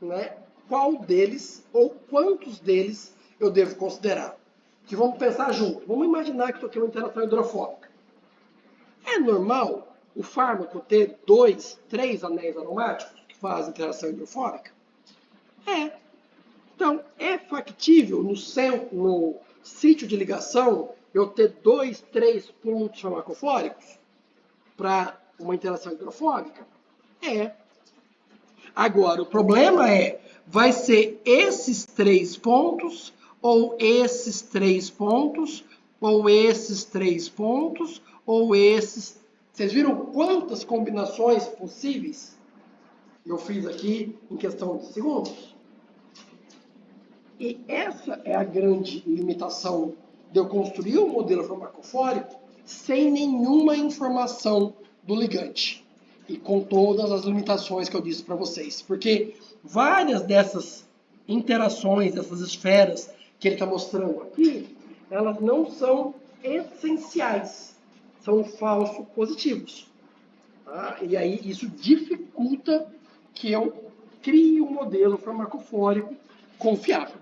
né, qual deles ou quantos deles eu devo considerar. Que vamos pensar junto. Vamos imaginar que isso aqui é uma interação hidrofóbica. É normal o fármaco ter 2, 3 anéis aromáticos que fazem interação hidrofóbica? É. Então, é factível no sítio de ligação eu ter 2, 3 pontos farmacofóricos para uma interação hidrofóbica? É. Agora, o problema é, vai ser esses 3 pontos, ou esses 3 pontos, ou esses 3 pontos, ou esses... Vocês viram quantas combinações possíveis eu fiz aqui em questão de segundos? E essa é a grande limitação de eu construir um modelo farmacofórico sem nenhuma informação do ligante. E com todas as limitações que eu disse para vocês. Porque várias dessas interações, dessas esferas que ele está mostrando aqui, elas não são essenciais. São falsos positivos. Tá? E aí isso dificulta que eu crie um modelo farmacofórico confiável.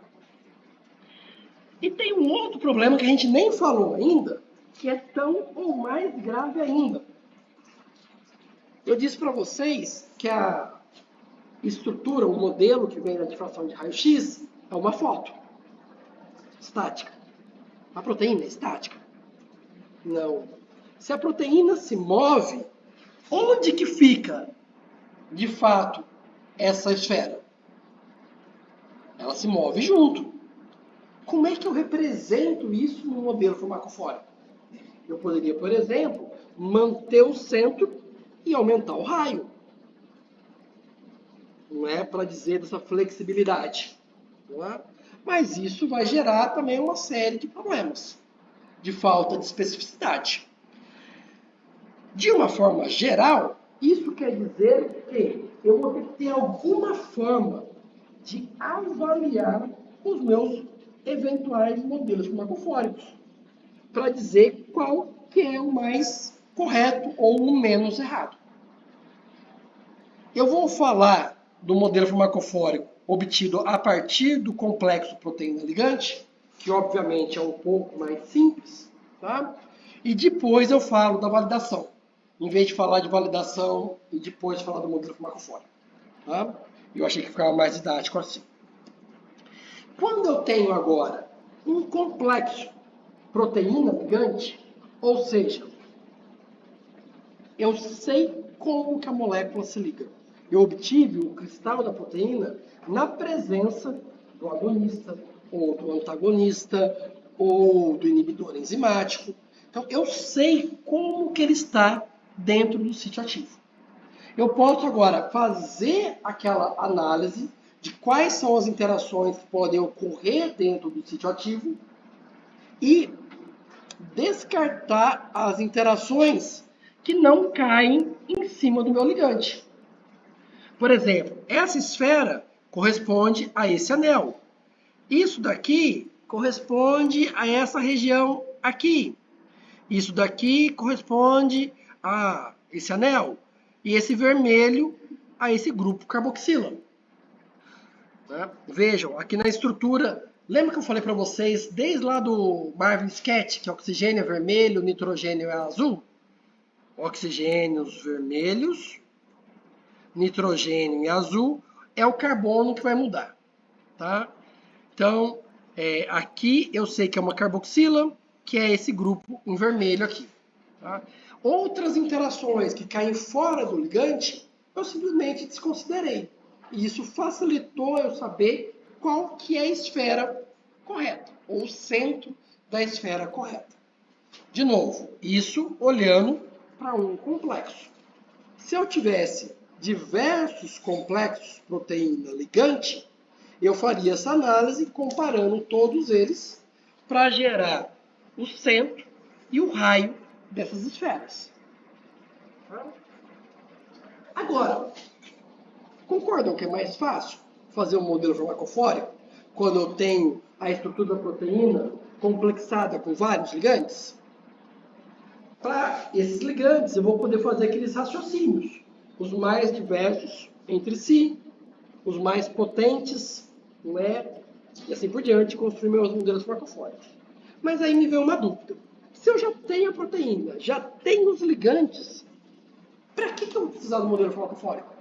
E tem um outro problema que a gente nem falou ainda, que é tão ou mais grave ainda. Eu disse para vocês que a estrutura, o modelo que vem da difração de raio-x é uma foto estática. A proteína é estática? Não. Se a proteína se move, onde que fica, de fato, essa esfera? Ela se move junto. Como é que eu represento isso no modelo farmacofórico? Eu poderia, por exemplo, manter o centro e aumentar o raio. Não é para dizer dessa flexibilidade. Não é? Mas isso vai gerar também uma série de problemas, de falta de especificidade. De uma forma geral, isso quer dizer que eu vou ter que ter alguma forma de avaliar os meus eventuais modelos farmacofóricos para dizer qual que é o mais correto ou o menos errado. Eu vou falar do modelo farmacofórico obtido a partir do complexo proteína-ligante, que obviamente é um pouco mais simples, tá? E depois eu falo da validação, em vez de falar de validação e depois falar do modelo farmacofórico. Tá? Eu achei que ficava mais didático assim. Quando eu tenho agora um complexo proteína-ligante, ou seja, eu sei como que a molécula se liga. Eu obtive o cristal da proteína na presença do agonista, ou do antagonista, ou do inibidor enzimático. Então, eu sei como que ele está dentro do sítio ativo. Eu posso agora fazer aquela análise de quais são as interações que podem ocorrer dentro do sítio ativo e descartar as interações que não caem em cima do meu ligante. Por exemplo, essa esfera corresponde a esse anel. Isso daqui corresponde a essa região aqui. Isso daqui corresponde a esse anel. E esse vermelho a esse grupo carboxila. Vejam, aqui na estrutura, lembra que eu falei para vocês, desde lá do Marvin Sketch, que oxigênio é vermelho, nitrogênio é azul? Oxigênios vermelhos, nitrogênio e azul é o carbono que vai mudar. Tá? Então, aqui eu sei que é uma carboxila, que é esse grupo em vermelho aqui. Tá? Outras interações que caem fora do ligante, eu simplesmente desconsiderei. E isso facilitou eu saber qual que é a esfera correta, ou o centro da esfera correta. De novo, isso olhando para um complexo. Se eu tivesse diversos complexos proteína-ligante, eu faria essa análise comparando todos eles para gerar o centro e o raio dessas esferas. Agora, concordam que é mais fácil fazer um modelo farmacofórico quando eu tenho a estrutura da proteína complexada com vários ligantes? Para esses ligantes, eu vou poder fazer aqueles raciocínios, os mais diversos entre si, os mais potentes, não é? E assim por diante, construir meus modelos farmacofóricos. Mas aí me vem uma dúvida. Se eu já tenho a proteína, já tenho os ligantes, para que eu vou precisar do modelo farmacofórico?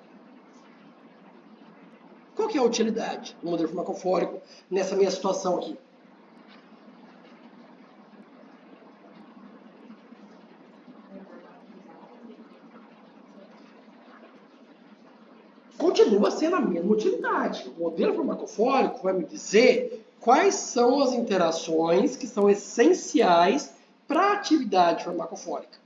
Qual que é a utilidade do modelo farmacofórico nessa minha situação aqui? Continua sendo a mesma utilidade. O modelo farmacofórico vai me dizer quais são as interações que são essenciais para a atividade farmacofórica.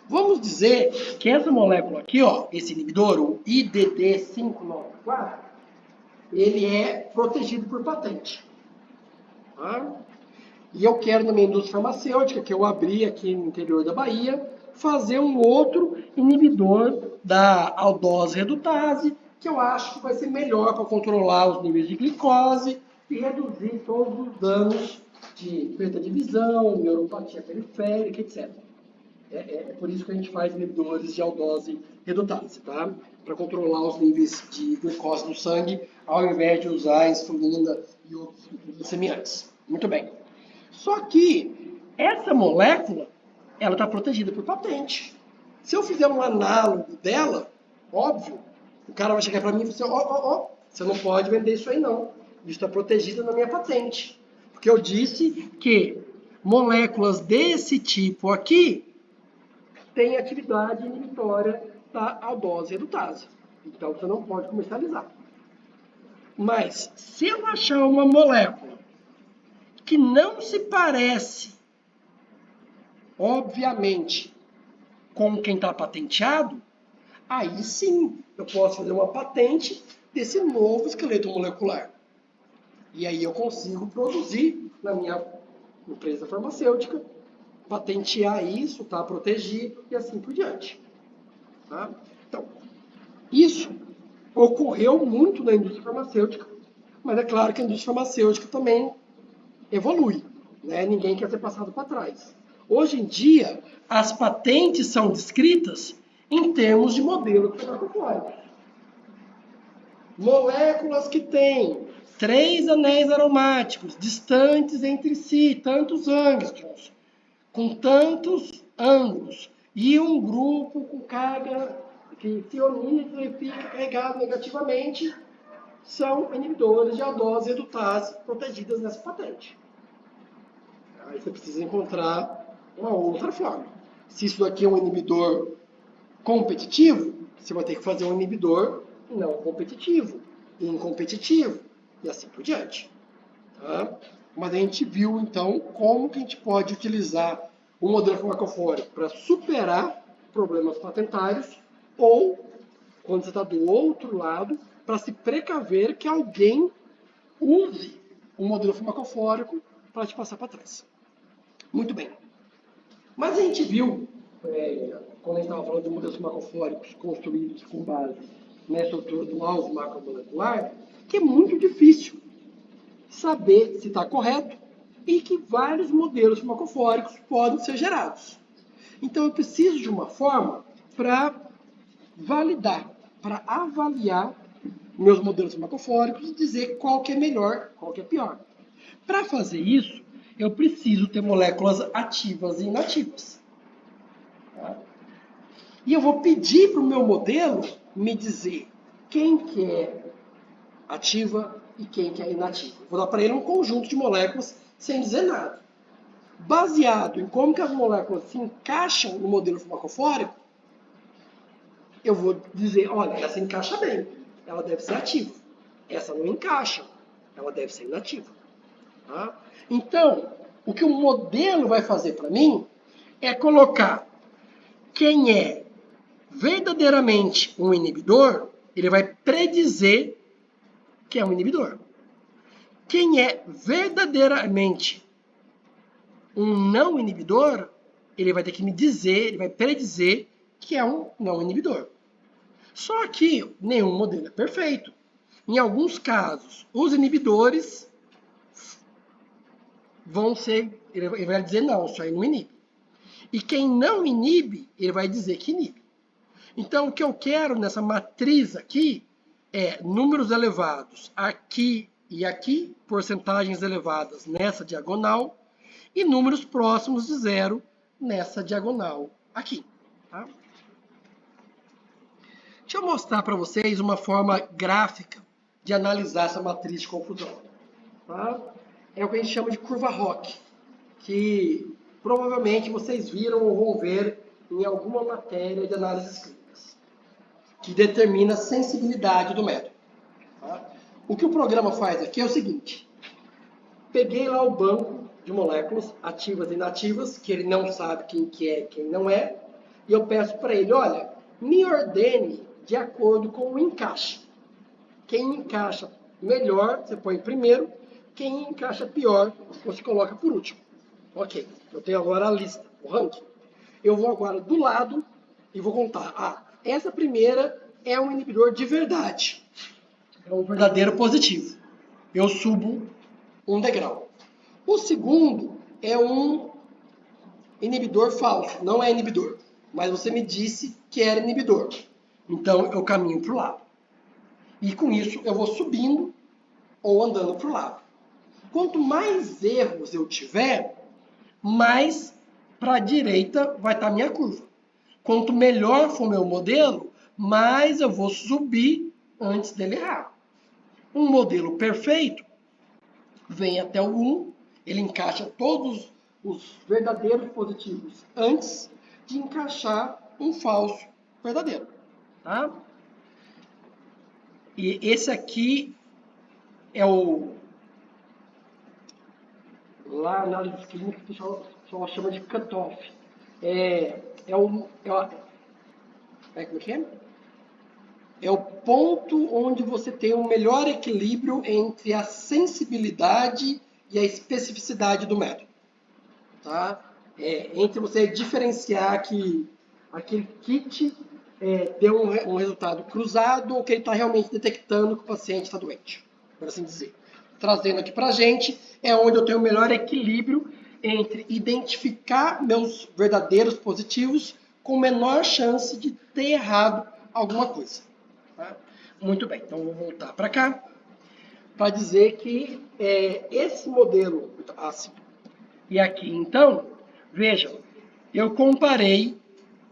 Vamos dizer que essa molécula aqui, ó, esse inibidor, o IDD594, ele é protegido por patente. Tá? E eu quero na minha indústria farmacêutica, que eu abri aqui no interior da Bahia, fazer um outro inibidor da aldose redutase, que eu acho que vai ser melhor para controlar os níveis de glicose e reduzir todos os danos de perda de visão, neuropatia periférica, etc. É por isso que a gente faz inibidores de aldose redutase, tá? Para controlar os níveis de glicose no sangue, ao invés de usar insulina e outros glicemiantes. Muito bem. Só que essa molécula, ela está protegida por patente. Se eu fizer um análogo dela, óbvio, o cara vai chegar para mim e falar assim, você não pode vender isso aí não. Isso está protegido na minha patente. Porque eu disse que moléculas desse tipo aqui têm atividade inibitória da aldose redutase. Então você não pode comercializar. Mas se eu achar uma molécula que não se parece, obviamente, com quem está patenteado, aí sim eu posso fazer uma patente desse novo esqueleto molecular. E aí eu consigo produzir na minha empresa farmacêutica, patentear isso, tá protegido e assim por diante. Tá? Então, isso ocorreu muito na indústria farmacêutica, mas é claro que a indústria farmacêutica também evolui, né? Ninguém quer ser passado para trás. Hoje em dia, as patentes são descritas em termos de modelos farmacológicos. Moléculas que têm 3 anéis aromáticos distantes entre si, tantos angstroms, com tantos ângulos, e um grupo com carga que se ioniza e fica carregado negativamente, são inibidores de aldose redutase protegidas nessa patente. Aí você precisa encontrar uma outra forma. Se isso aqui é um inibidor competitivo, você vai ter que fazer um inibidor não competitivo, incompetitivo, e assim por diante. Tá? Mas a gente viu, então, como que a gente pode utilizar o modelo farmacofórico para superar problemas patentários ou, quando você está do outro lado, para se precaver que alguém use o modelo farmacofórico para te passar para trás. Muito bem. Mas a gente viu, quando a gente estava falando de modelos farmacofóricos construídos com base na estrutura do alvo macromolecular, que é muito difícil saber se está correto e que vários modelos farmacofóricos podem ser gerados. Então eu preciso de uma forma para validar, para avaliar meus modelos farmacofóricos e dizer qual que é melhor, qual que é pior. Para fazer isso, eu preciso ter moléculas ativas e inativas. Tá? E eu vou pedir para o meu modelo me dizer quem que é ativa e quem que é inativa. Vou dar para ele um conjunto de moléculas sem dizer nada. Baseado em como que as moléculas se encaixam no modelo farmacofórico, eu vou dizer, olha, essa encaixa bem, ela deve ser ativa. Essa não encaixa, ela deve ser inativa. Tá? Então, o que o modelo vai fazer para mim é colocar quem é verdadeiramente um inibidor, ele vai predizer que é um inibidor. Quem é verdadeiramente um não inibidor, ele vai ter que me dizer, ele vai predizer que é um não inibidor. Só que nenhum modelo é perfeito. Em alguns casos, os inibidores vão ser, ele vai dizer não, isso aí não inibe. E quem não inibe, ele vai dizer que inibe. Então, o que eu quero nessa matriz aqui é números elevados aqui e aqui, porcentagens elevadas nessa diagonal, e números próximos de zero nessa diagonal aqui. Tá? Deixa eu mostrar para vocês uma forma gráfica de analisar essa matriz de confusão. Tá? É o que a gente chama de curva Rock, que provavelmente vocês viram ou vão ver em alguma matéria de análises clínicas, que determina a sensibilidade do método. Tá? O que o programa faz aqui é o seguinte: peguei lá o banco de moléculas ativas e inativas, que ele não sabe quem que é e quem não é, e eu peço para ele, olha, me ordene de acordo com o encaixe. Quem encaixa melhor, você põe primeiro, quem encaixa pior, você coloca por último. Ok, eu tenho agora a lista, o ranking. Eu vou agora do lado e vou contar. Essa primeira é um inibidor de verdade. É um verdadeiro positivo. Eu subo um degrau. O segundo é um inibidor falso. Não é inibidor, mas você me disse que era inibidor. Então eu caminho para o lado. E com isso eu vou subindo ou andando para o lado. Quanto mais erros eu tiver, mais para a direita vai estar a minha curva. Quanto melhor for o meu modelo, mais eu vou subir antes dele errar. Um modelo perfeito vem até o 1, ele encaixa todos os verdadeiros positivos antes de encaixar um falso verdadeiro. Tá? E esse aqui é o... Lá na análise clínica, o pessoal chama de cutoff. Como é que é? É o ponto onde você tem um melhor equilíbrio entre a sensibilidade e a especificidade do método. Tá? Entre você diferenciar que aquele kit deu um resultado cruzado ou que ele está realmente detectando que o paciente está doente, por assim dizer. Trazendo aqui para a gente é onde eu tenho o melhor equilíbrio entre identificar meus verdadeiros positivos com menor chance de ter errado alguma coisa. Tá? Muito bem, então vou voltar para cá para dizer que esse modelo, assim, e aqui então, vejam, eu comparei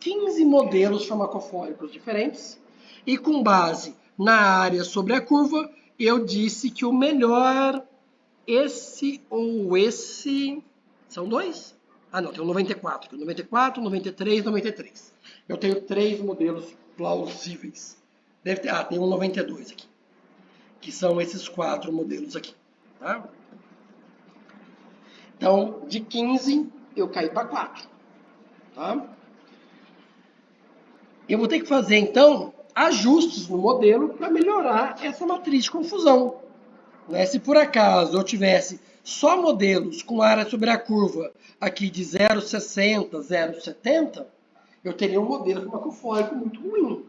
15 modelos farmacofóricos diferentes e com base na área sobre a curva, eu disse que o melhor, esse ou esse, são dois? Ah não, tem o 94, 94, 93, 93. Eu tenho 3 modelos plausíveis. Deve ter, tem um 92 aqui, que são esses 4 modelos aqui. Tá? Então, de 15, eu caí para 4. Tá? Eu vou ter que fazer, então, ajustes no modelo para melhorar essa matriz de confusão. Né? Se por acaso eu tivesse só modelos com área sobre a curva aqui de 0,60, 0,70, eu teria um modelo farmacofórico muito ruim,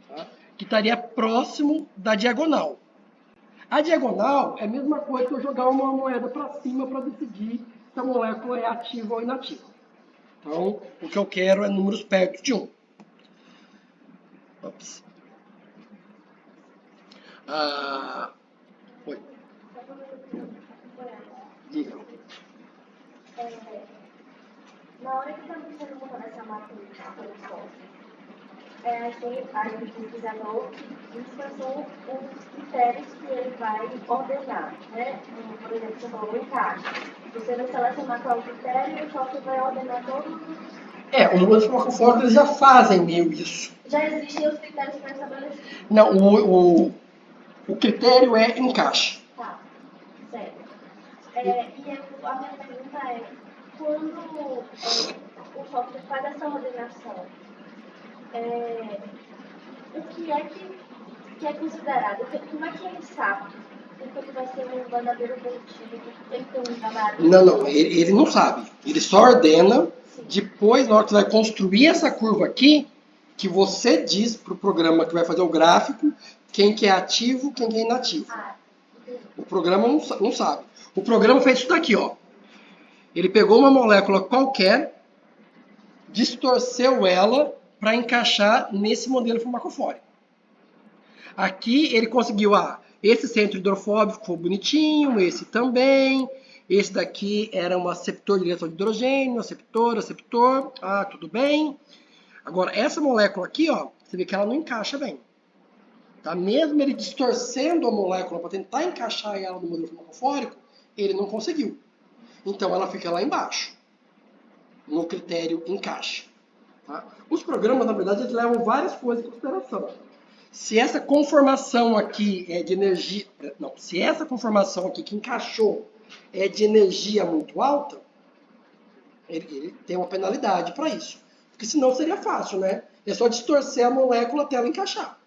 tá? Que estaria próximo da diagonal. A diagonal é a mesma coisa que eu jogar uma moeda para cima para decidir se a molécula é ativa ou inativa. Então, o que eu quero é números perto de 1. Ops. Oi. Diga. Na hora que estamos sendo montada essa matriz pelo software, a gente pesquisador dispensou os critérios que ele vai ordenar, né? Por exemplo, você falou o encaixe. Você vai selecionar qual é o critério e o software vai ordenar todos os... Os modelos farmacofóricos já fazem meio isso. Já existem os critérios pré-estabelecidos? Não, o critério é encaixe. Tá, certo. A minha pergunta é, quando o software faz essa ordenação, o que é considerado? Como é que ele sabe o que vai ser um verdadeiro positivo? Tem que ter um trabalho? Não, ele não sabe. Ele só ordena. Sim. Depois, na hora que você vai construir essa curva aqui, que você diz para o programa que vai fazer o gráfico quem que é ativo, quem que é inativo. O programa não sabe. O programa fez isso daqui, ó. Ele pegou uma molécula qualquer, distorceu ela para encaixar nesse modelo farmacofórico. Aqui ele conseguiu, esse centro hidrofóbico foi bonitinho, esse também, esse daqui era um aceptor de ligação de hidrogênio, aceptor, tudo bem. Agora, essa molécula aqui, ó, você vê que ela não encaixa bem. Tá? Mesmo ele distorcendo a molécula para tentar encaixar ela no modelo farmacofórico, ele não conseguiu. Então, ela fica lá embaixo, no critério encaixe. Tá? Os programas, na verdade, eles levam várias coisas em consideração. Se essa conformação aqui é de energia... Não, se essa conformação aqui que encaixou é de energia muito alta, ele tem uma penalidade para isso. Porque senão seria fácil, né? É só distorcer a molécula até ela encaixar.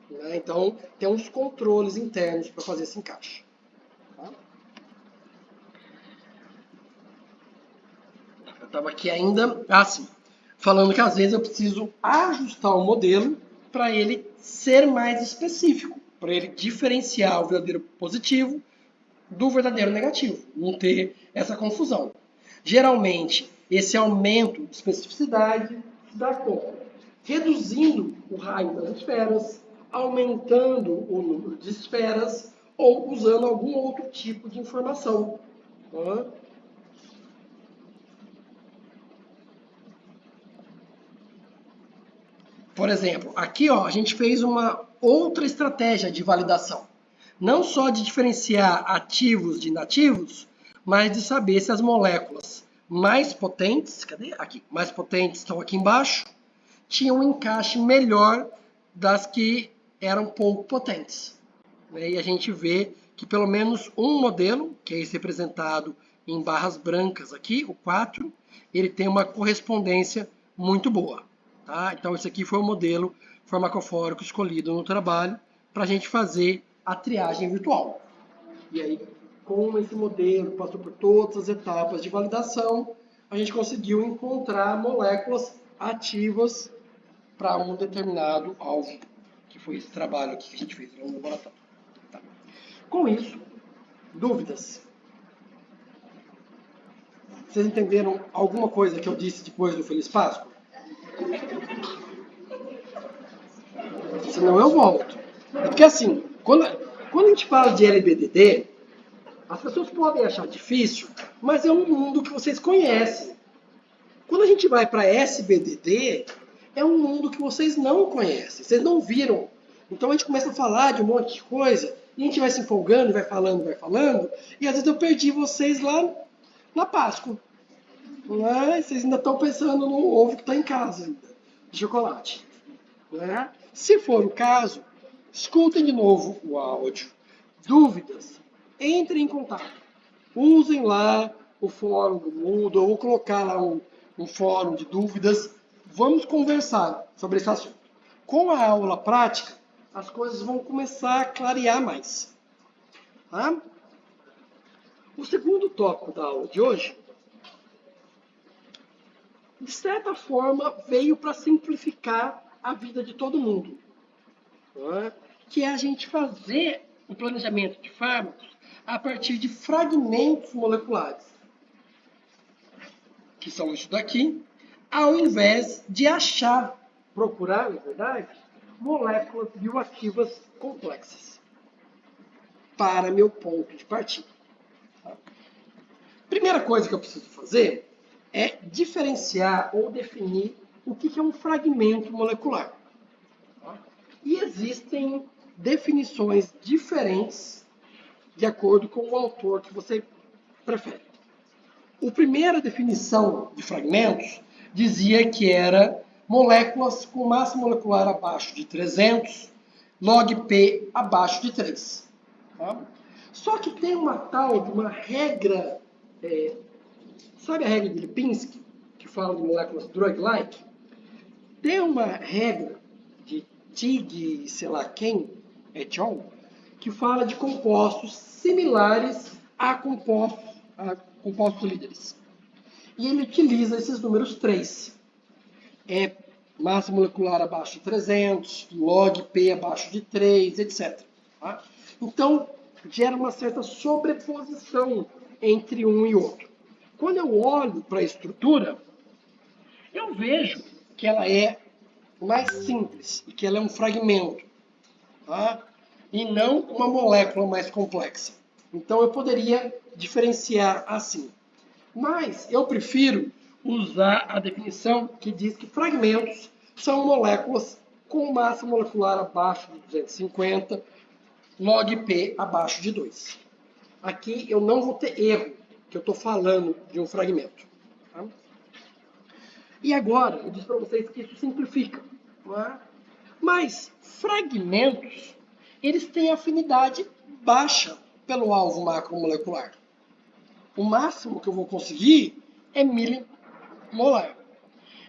Né? Então, tem uns controles internos para fazer esse encaixe. Tá? Eu estava aqui ainda, falando que às vezes eu preciso ajustar o modelo para ele ser mais específico, para ele diferenciar o verdadeiro positivo do verdadeiro negativo, não ter essa confusão. Geralmente, esse aumento de especificidade se dá como? Reduzindo o raio das esferas, aumentando o número de esferas ou usando algum outro tipo de informação. Por exemplo, aqui ó, a gente fez uma outra estratégia de validação. Não só de diferenciar ativos de inativos, mas de saber se as moléculas mais potentes, cadê? Aqui, mais potentes estão aqui embaixo, tinham um encaixe melhor das que eram pouco potentes. E a gente vê que pelo menos um modelo, que é esse representado em barras brancas aqui, o 4, ele tem uma correspondência muito boa. Tá? Então esse aqui foi o modelo farmacofórico escolhido no trabalho para a gente fazer a triagem virtual. E aí, com esse modelo, passou por todas as etapas de validação, a gente conseguiu encontrar moléculas ativas para um determinado alvo, que foi esse trabalho aqui que a gente fez no laboratório. Tá. Com isso, dúvidas? Vocês entenderam alguma coisa que eu disse depois do Feliz Páscoa? Senão eu volto. É porque assim, quando a gente fala de LBDD, as pessoas podem achar difícil, mas é um mundo que vocês conhecem. Quando a gente vai para SBDD, é um mundo que vocês não conhecem, vocês não viram. Então a gente começa a falar de um monte de coisa, e a gente vai se empolgando, vai falando, e às vezes eu perdi vocês lá na Páscoa. Mas vocês ainda estão pensando no ovo que está em casa ainda, de chocolate. Né? Se for o caso, escutem de novo o áudio. Dúvidas? Entrem em contato. Usem lá o fórum do Moodle, ou vou colocar lá um fórum de dúvidas. Vamos conversar sobre esse assunto. Com a aula prática, as coisas vão começar a clarear mais. Tá? O segundo tópico da aula de hoje, de certa forma, veio para simplificar a vida de todo mundo. Tá? Que é a gente fazer o planejamento de fármacos a partir de fragmentos moleculares, que são isso daqui, ao invés de procurar, na verdade, moléculas bioativas complexas, para meu ponto de partida. Primeira coisa que eu preciso fazer é diferenciar ou definir o que é um fragmento molecular. E existem definições diferentes de acordo com o autor que você prefere. A primeira definição de fragmentos dizia que era moléculas com massa molecular abaixo de 300, log P abaixo de 3. Tá? Só que tem uma regra, sabe a regra de Lipinski, que fala de moléculas drug-like? Tem uma regra de Tig, sei lá quem, et al., que fala de compostos similares a compostos líderes. E ele utiliza esses números 3. Massa molecular abaixo de 300, log P abaixo de 3, etc. Tá? Então, gera uma certa sobreposição entre um e outro. Quando eu olho para a estrutura, eu vejo que ela é mais simples e que ela é um fragmento, tá? E não uma molécula mais complexa. Então eu poderia diferenciar assim. Mas eu prefiro usar a definição que diz que fragmentos são moléculas com massa molecular abaixo de 250, log P abaixo de 2. Aqui eu não vou ter erro, que eu estou falando de um fragmento. Tá? E agora, eu disse para vocês que isso simplifica. Não é? Mas fragmentos, eles têm afinidade baixa pelo alvo macromolecular. O máximo que eu vou conseguir é milimolar.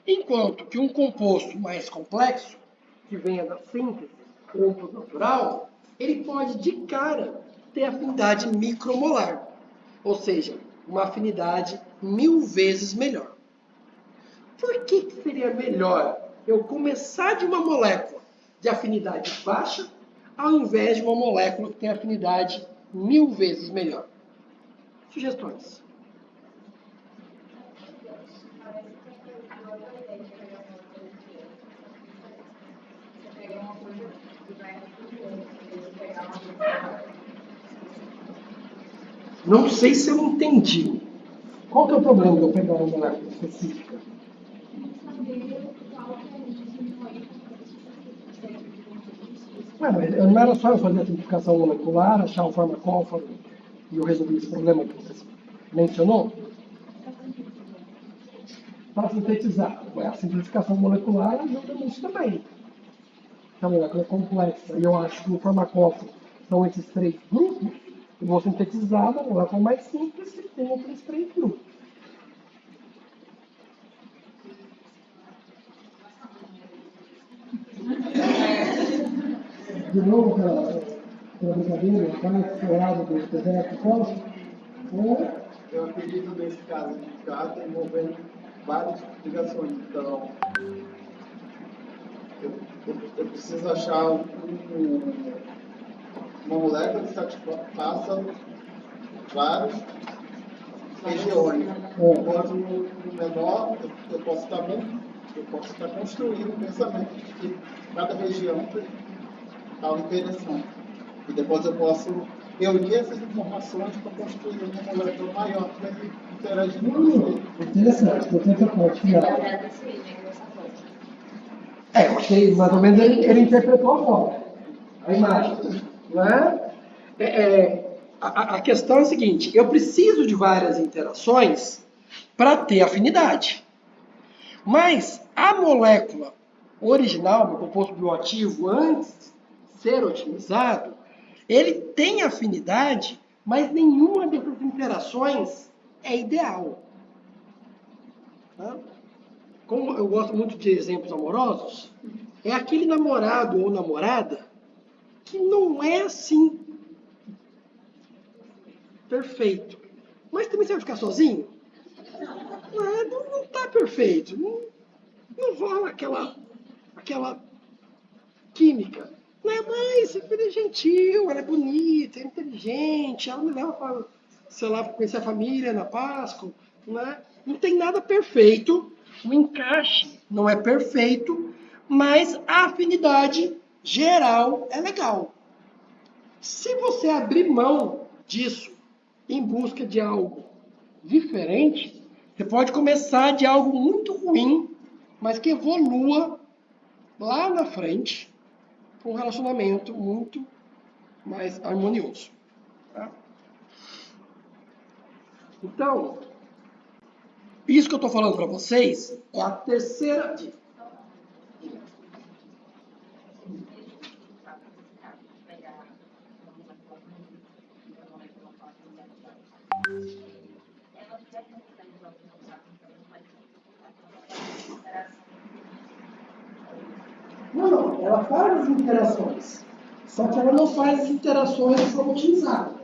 Enquanto que um composto mais complexo, que venha da síntese ou natural, ele pode de cara ter afinidade micromolar. Ou seja, uma afinidade 1000 vezes melhor. Por que seria melhor eu começar de uma molécula de afinidade baixa ao invés de uma molécula que tem afinidade 1000 vezes melhor? Sugestões? Não sei se eu entendi. Qual que é o problema de eu pegar uma molécula específica? Mas não era só eu fazer a simplificação molecular, achar o farmacófago e eu resolvi esse problema que você mencionou? Para sintetizar, a simplificação molecular ajuda nisso também. A molécula é complexa e eu acho que o farmacófago são esses 3 grupos, eu vou sintetizar na molécula mais simples que tem aqueles 3 grupos. De novo, pela brincadeira, rapaz, chorado do deserto, Eu acredito nesse caso de carta envolvendo várias ligações. Então, eu preciso achar uma molécula que satisfaça várias regiões. Enquanto no menor, eu posso estar construindo um pensamento de que cada região tem tal interessante. E depois eu posso reunir essas informações para construir uma molécula maior que vai interagir com você. Interessante, porque essa parte final. Eu achei, mais ou menos, ele interpretou a forma, a imagem. Né? A questão é a seguinte, eu preciso de várias interações para ter afinidade. Mas a molécula original, meu composto bioativo, antes de ser otimizado, ele tem afinidade, mas nenhuma dessas interações é ideal. Tá? Como eu gosto muito de exemplos amorosos, é aquele namorado ou namorada que não é assim perfeito. Mas também você vai ficar sozinho? Não está perfeito. Não rola aquela química. Né? Mas ele é gentil, ela é bonita, é inteligente, ela me leva para, sei lá, conhecer a família na Páscoa. Né? Não tem nada perfeito, o encaixe não é perfeito, mas a afinidade geral é legal. Se você abrir mão disso em busca de algo diferente, você pode começar de algo muito ruim, mas que evolua lá na frente para um relacionamento muito mais harmonioso. Tá? Então, isso que eu estou falando para vocês é a terceira dica. Não, ela faz as interações, só que ela não faz as interações de forma otimizada.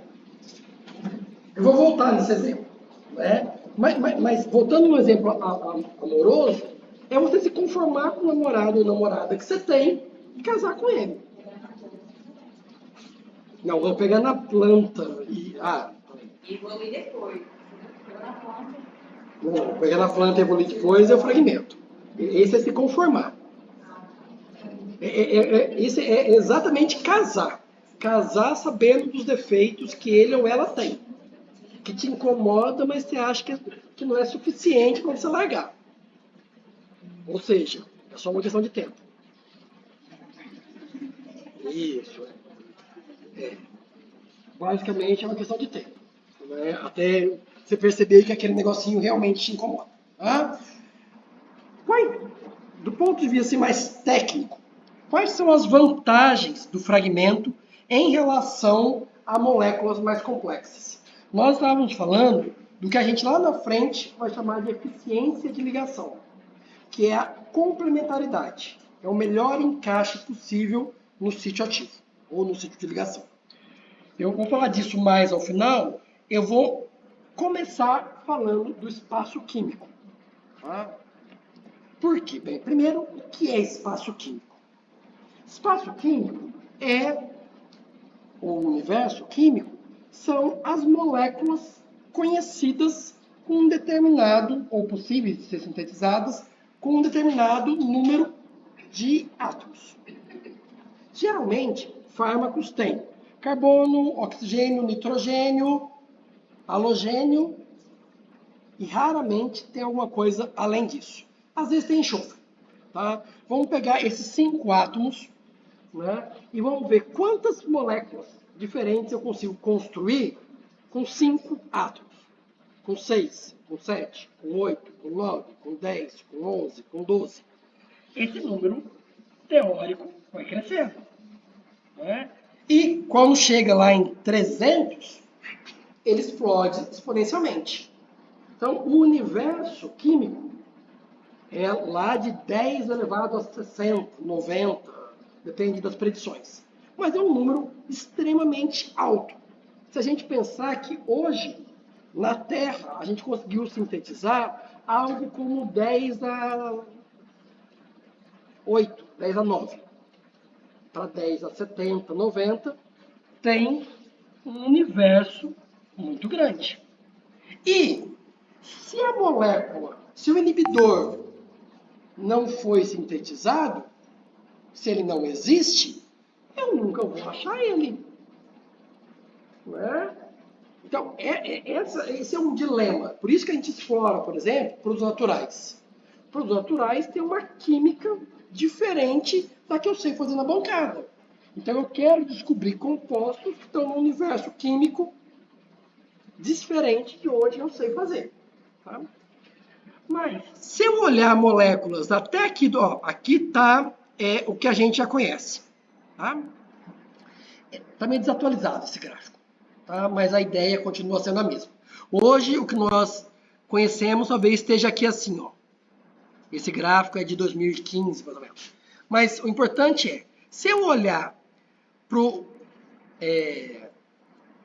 Eu vou voltar nesse exemplo. Né? Mas voltando no exemplo amoroso, é você se conformar com o namorado ou namorada que você tem e casar com ele. Não, vou pegar na planta e... evoluir depois. Não, vou pegar na planta e evoluir depois é o fragmento. Esse é se conformar. Esse é exatamente casar. Casar sabendo dos defeitos que ele ou ela tem. Que te incomoda, mas você acha que não é suficiente para você largar. Ou seja, é só uma questão de tempo. Isso. Basicamente é uma questão de tempo. Né? Até você perceber que aquele negocinho realmente te incomoda. Tá? Do ponto de vista assim, mais técnico, quais são as vantagens do fragmento em relação a moléculas mais complexas? Nós estávamos falando do que a gente lá na frente vai chamar de eficiência de ligação, que é a complementaridade. É o melhor encaixe possível no sítio ativo, ou no sítio de ligação. Eu vou falar disso mais ao final. Eu vou começar falando do espaço químico. Tá? Por quê? Bem, primeiro, o que é espaço químico? Espaço químico o universo químico, são as moléculas conhecidas com um determinado, ou possíveis de ser sintetizadas, com um determinado número de átomos. Geralmente, fármacos têm carbono, oxigênio, nitrogênio, halogênio e raramente tem alguma coisa além disso. Às vezes tem enxofre. Tá? Vamos pegar esses 5 átomos né? E vamos ver quantas moléculas diferentes eu consigo construir com 5 átomos. Com 6, com 7, com 8, com 9, com 10, com 11, com 12. Esse número teórico vai crescendo, né? E quando chega lá em 300, ele explode exponencialmente. Então, o universo químico é lá de 10 elevado a 60, 90, depende das predições. Mas é um número extremamente alto. Se a gente pensar que hoje, na Terra, a gente conseguiu sintetizar algo como 10 a 8, 10 a 9. Para 10 a 70, 90, tem um universo muito grande. E se a molécula, se o inibidor não foi sintetizado, se ele não existe, eu nunca vou achar ele. Né? Então, esse é um dilema. Por isso que a gente explora, por exemplo, produtos naturais. Produtos naturais têm uma química diferente da que eu sei fazer na bancada. Então, eu quero descobrir compostos que estão num universo químico diferente de hoje eu sei fazer. Tá? Mas, se eu olhar moléculas até aqui, ó, aqui está o que a gente já conhece. Tá? Tá meio desatualizado esse gráfico, tá? Mas a ideia continua sendo a mesma. Hoje, o que nós conhecemos talvez esteja aqui assim, ó. Esse gráfico é de 2015, mais ou menos. Mas o importante é, se eu olhar para o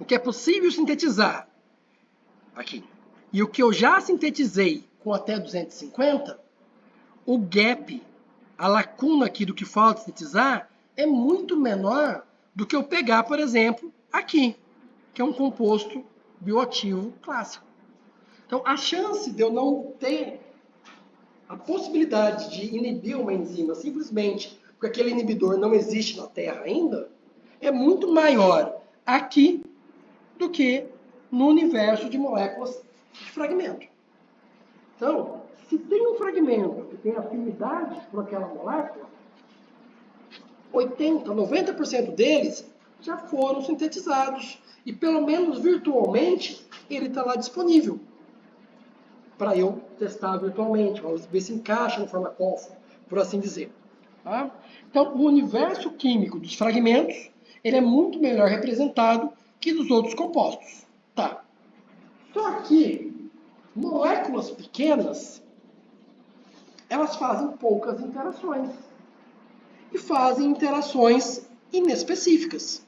que é possível sintetizar aqui, e o que eu já sintetizei com até 250, o gap, a lacuna aqui do que falta sintetizar, é muito menor do que eu pegar, por exemplo, aqui, que é um composto bioativo clássico. Então, a chance de eu não ter a possibilidade de inibir uma enzima simplesmente porque aquele inibidor não existe na Terra ainda, é muito maior aqui do que no universo de moléculas de fragmento. Então, se tem um fragmento que tem afinidade por aquela molécula, 80%, 90% deles já foram sintetizados. E pelo menos virtualmente, ele está lá disponível para eu testar virtualmente, para ver se encaixa no farmacófono, por assim dizer. Tá? Então, o universo químico dos fragmentos, ele é muito melhor representado que dos outros compostos. Tá. Só que moléculas pequenas, elas fazem poucas interações. E fazem interações inespecíficas,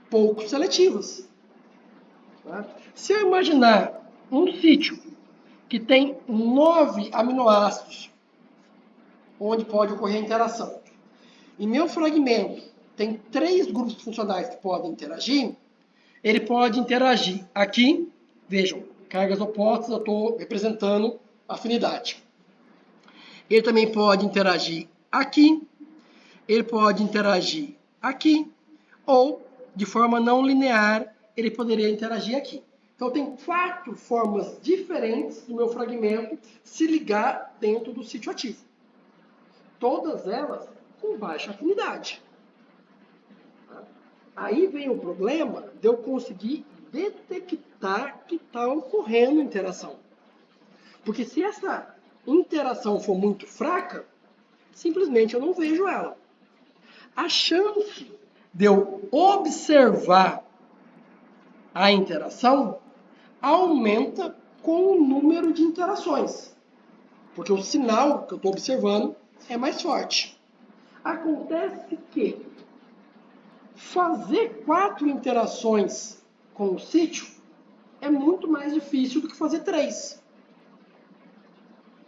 pouco seletivas. Tá? Se eu imaginar um sítio que tem 9 aminoácidos, onde pode ocorrer interação, e meu fragmento tem 3 grupos funcionais que podem interagir, ele pode interagir aqui, vejam, cargas opostas, eu estou representando afinidade. Ele também pode interagir aqui, ele pode interagir aqui, ou, de forma não linear, ele poderia interagir aqui. Então, tem 4 formas diferentes do meu fragmento se ligar dentro do sítio ativo. Todas elas com baixa afinidade. Aí vem o problema de eu conseguir detectar que está ocorrendo interação. Porque se essa interação for muito fraca, simplesmente eu não vejo ela. A chance de eu observar a interação aumenta com o número de interações, porque o sinal que eu estou observando é mais forte. Acontece que fazer 4 interações com o sítio é muito mais difícil do que fazer 3.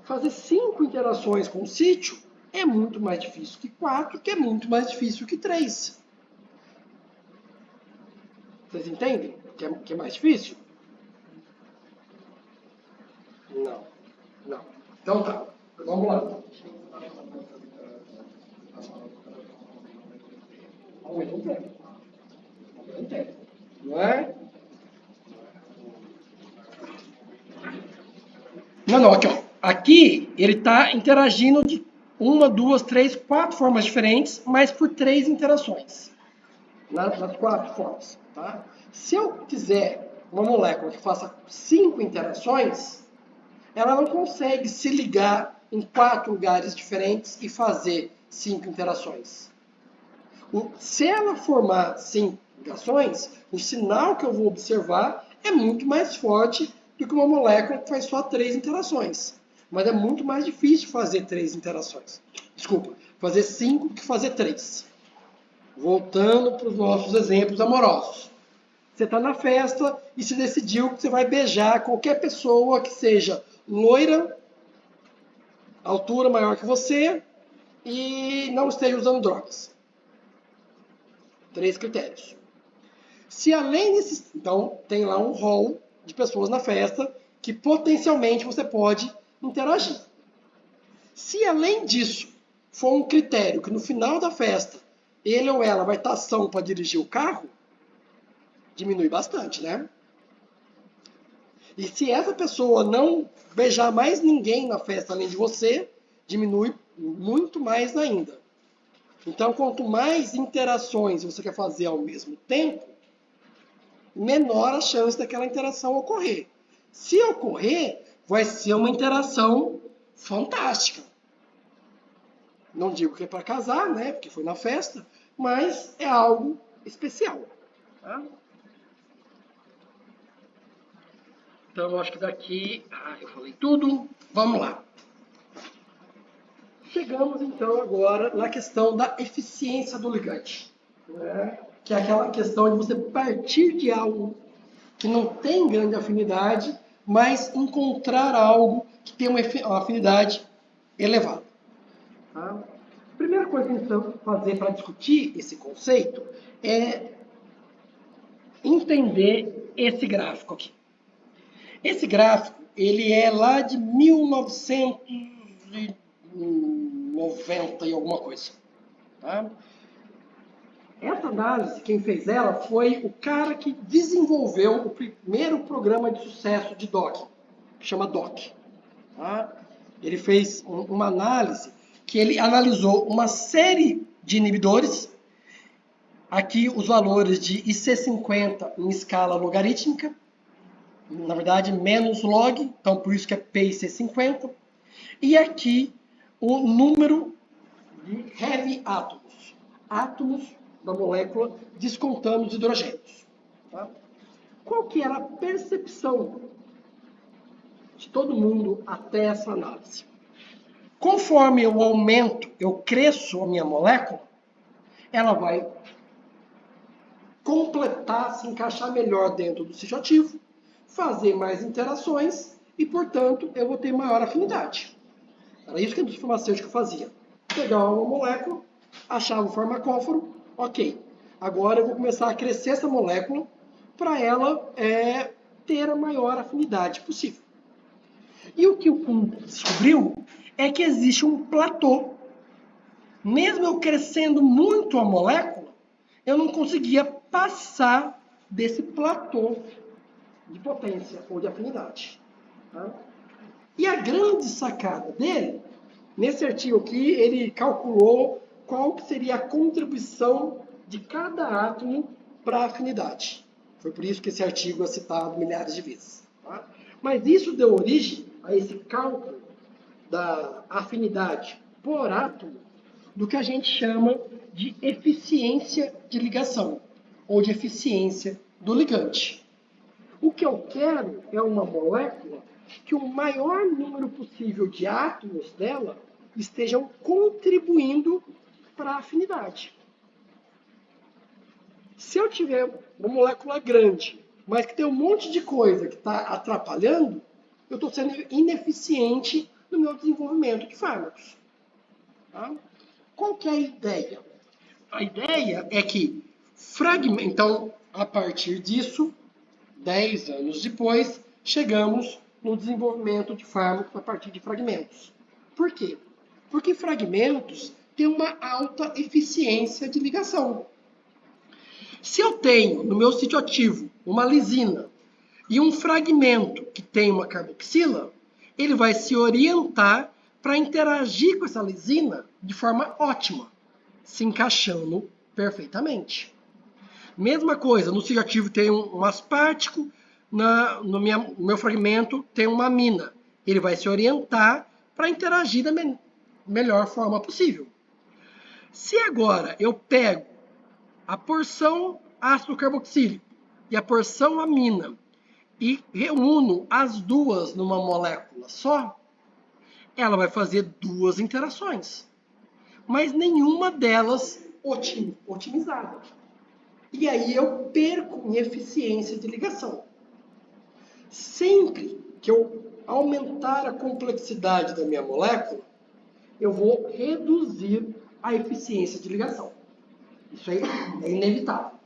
Fazer 5 interações com o sítio é muito mais difícil que 4, que é muito mais difícil que 3. Vocês entendem que é mais difícil? Não. Não. Então tá. Vamos lá. Ao mesmo tempo. Ao mesmo tempo. Não é? Não, aqui, ó. Aqui ele está interagindo de uma, duas, três, quatro formas diferentes, mas por 3 interações. Nas 4 formas. Tá? Se eu quiser uma molécula que faça 5 interações, ela não consegue se ligar em 4 lugares diferentes e fazer 5 interações. Se ela formar 5 ligações, o sinal que eu vou observar é muito mais forte do que uma molécula que faz só 3 interações. Mas é muito mais difícil fazer 3 interações. Desculpa, fazer 5 que fazer 3. Voltando para os nossos exemplos amorosos. Você está na festa e se decidiu que você vai beijar qualquer pessoa que seja loira, altura maior que você e não esteja usando drogas. 3 critérios. Se além desses... Então, tem lá um rol de pessoas na festa que potencialmente você pode interagir. Se além disso for um critério que no final da festa ele ou ela vai estar ação para dirigir o carro, diminui bastante, né? E se essa pessoa não beijar mais ninguém na festa além de você, diminui muito mais ainda. Então, quanto mais interações você quer fazer ao mesmo tempo, menor a chance daquela interação ocorrer. Se ocorrer, vai ser uma interação fantástica. Não digo que é para casar, né? Porque foi na festa, mas é algo especial. Tá? Então, eu acho que daqui... eu falei tudo. Vamos lá. Chegamos, então, agora na questão da eficiência do ligante. Né? Que é aquela questão de você partir de algo que não tem grande afinidade, mas encontrar algo que tem uma afinidade elevada. Tá? A primeira coisa que a gente precisa fazer para discutir esse conceito é entender esse gráfico aqui. Esse gráfico, ele é lá de 1990 e alguma coisa. Tá? Essa análise, quem fez ela, foi o cara que desenvolveu o primeiro programa de sucesso de DOC, que chama DOC. Tá? Ele fez uma análise que ele analisou uma série de inibidores, aqui os valores de IC50 em escala logarítmica, na verdade menos log, então por isso que é PIC50, e aqui o número de heavy átomos, átomos da molécula, descontando os hidrogênios. Tá? Qual que era a percepção de todo mundo até essa análise? Conforme eu aumento, eu cresço a minha molécula, ela vai completar, se encaixar melhor dentro do sítio ativo, fazer mais interações e, portanto, eu vou ter maior afinidade. Era isso que a indústria farmacêutica fazia. Pegava uma molécula, achava o farmacóforo, ok, agora eu vou começar a crescer essa molécula para ela ter a maior afinidade possível. E o que o Kuhn descobriu é que existe um platô. Mesmo eu crescendo muito a molécula, eu não conseguia passar desse platô de potência ou de afinidade. Tá? E a grande sacada dele, nesse artigo aqui, ele calculou qual que seria a contribuição de cada átomo para a afinidade. Foi por isso que esse artigo é citado milhares de vezes. Tá? Mas isso deu origem a esse cálculo da afinidade por átomo do que a gente chama de eficiência de ligação, ou de eficiência do ligante. O que eu quero é uma molécula que o maior número possível de átomos dela estejam contribuindo para a afinidade. Se eu tiver uma molécula grande, mas que tem um monte de coisa que está atrapalhando, eu estou sendo ineficiente no meu desenvolvimento de fármacos. Tá? Qual que é a ideia? A ideia é que, então, a partir disso, 10 anos depois, chegamos no desenvolvimento de fármacos a partir de fragmentos. Por quê? Porque fragmentos têm uma alta eficiência de ligação. Se eu tenho no meu sítio ativo uma lisina e um fragmento que tem uma carboxila, ele vai se orientar para interagir com essa lisina de forma ótima, se encaixando perfeitamente. Mesma coisa, no sítio ativo tem um aspartico, no meu fragmento tem uma amina. Ele vai se orientar para interagir da melhor forma possível. Se agora eu pego a porção ácido carboxílico e a porção amina e reúno as duas numa molécula só, ela vai fazer duas interações, mas nenhuma delas otimizada. E aí eu perco em eficiência de ligação. Sempre que eu aumentar a complexidade da minha molécula, eu vou reduzir a eficiência de ligação. Isso aí é inevitável.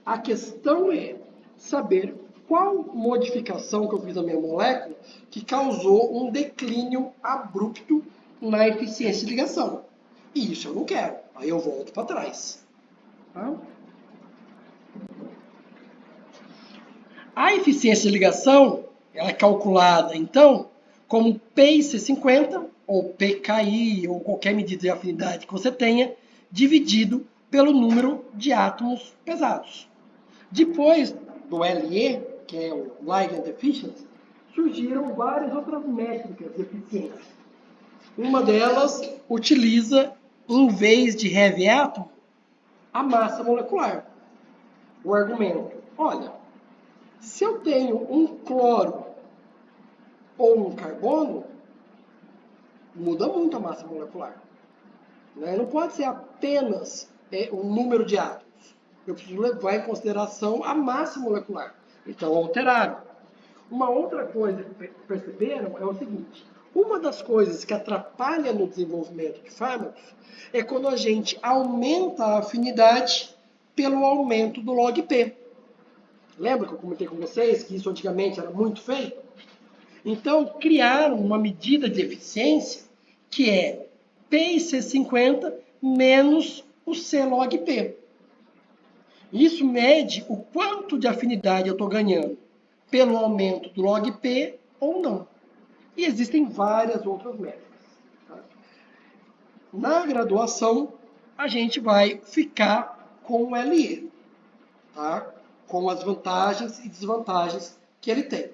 A questão é saber qual modificação que eu fiz na minha molécula que causou um declínio abrupto na eficiência de ligação. E isso eu não quero. Aí eu volto para trás. Tá? A eficiência de ligação ela é calculada, então, como PIC50, ou PKI, ou qualquer medida de afinidade que você tenha, dividido pelo número de átomos pesados. Depois do LE, que é o Ligand Efficiency, surgiram várias outras métricas de eficiência. Uma delas utiliza, em vez de heavy átomo, a massa molecular. O argumento, olha, se eu tenho um cloro ou um carbono, muda muito a massa molecular. Não pode ser apenas o número de átomos. Eu preciso levar em consideração a massa molecular. Então, alteraram. Uma outra coisa que perceberam é o seguinte. Uma das coisas que atrapalha no desenvolvimento de fármacos é quando a gente aumenta a afinidade pelo aumento do log P. Lembra que eu comentei com vocês que isso antigamente era muito feito? Então, criaram uma medida de eficiência que é PIC50 menos o C log P. Isso mede o quanto de afinidade eu estou ganhando pelo aumento do log P ou não. E existem várias outras métricas. Tá? Na graduação, a gente vai ficar com o LE, tá? Com as vantagens e desvantagens que ele tem.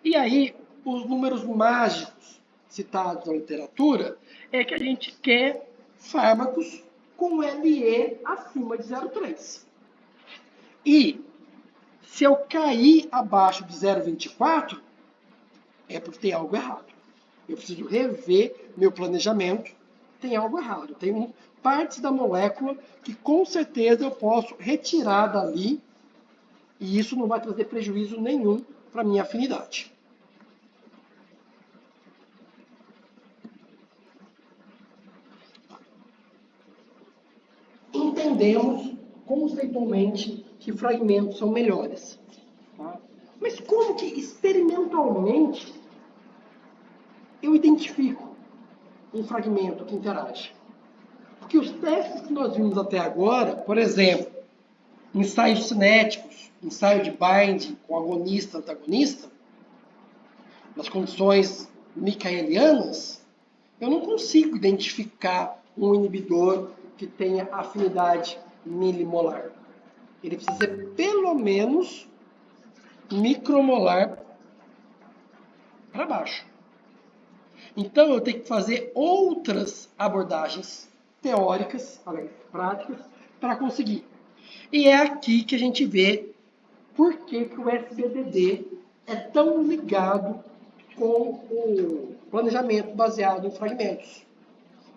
E aí, os números mágicos citados na literatura é que a gente quer fármacos com LE acima de 0,3. E se eu cair abaixo de 0,24, é porque tem algo errado. Eu preciso rever meu planejamento, tem algo errado. Tem partes da molécula que com certeza eu posso retirar dali e isso não vai trazer prejuízo nenhum para a minha afinidade. Entendemos conceitualmente que fragmentos são melhores. Tá? Mas como que experimentalmente eu identifico um fragmento que interage? Porque os testes que nós vimos até agora, por exemplo, ensaios cinéticos, ensaio de bind com agonista-antagonista, nas condições michaelianas, eu não consigo identificar um inibidor que tenha afinidade milimolar. Ele precisa ser pelo menos micromolar para baixo. Então eu tenho que fazer outras abordagens teóricas, práticas, para conseguir. E é aqui que a gente vê por que o SBDD é tão ligado com o planejamento baseado em fragmentos.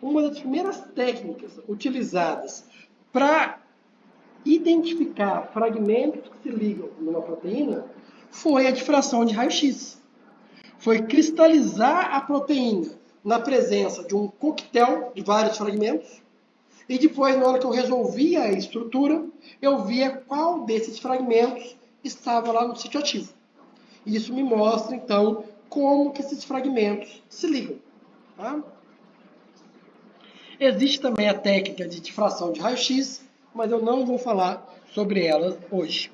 Uma das primeiras técnicas utilizadas para identificar fragmentos que se ligam numa proteína foi a difração de raio-x. Foi cristalizar a proteína na presença de um coquetel de vários fragmentos e depois, na hora que eu resolvia a estrutura, eu via qual desses fragmentos estava lá no sítio ativo. Isso me mostra, então, como que esses fragmentos se ligam. Tá? Existe também a técnica de difração de raio-x, mas eu não vou falar sobre ela hoje.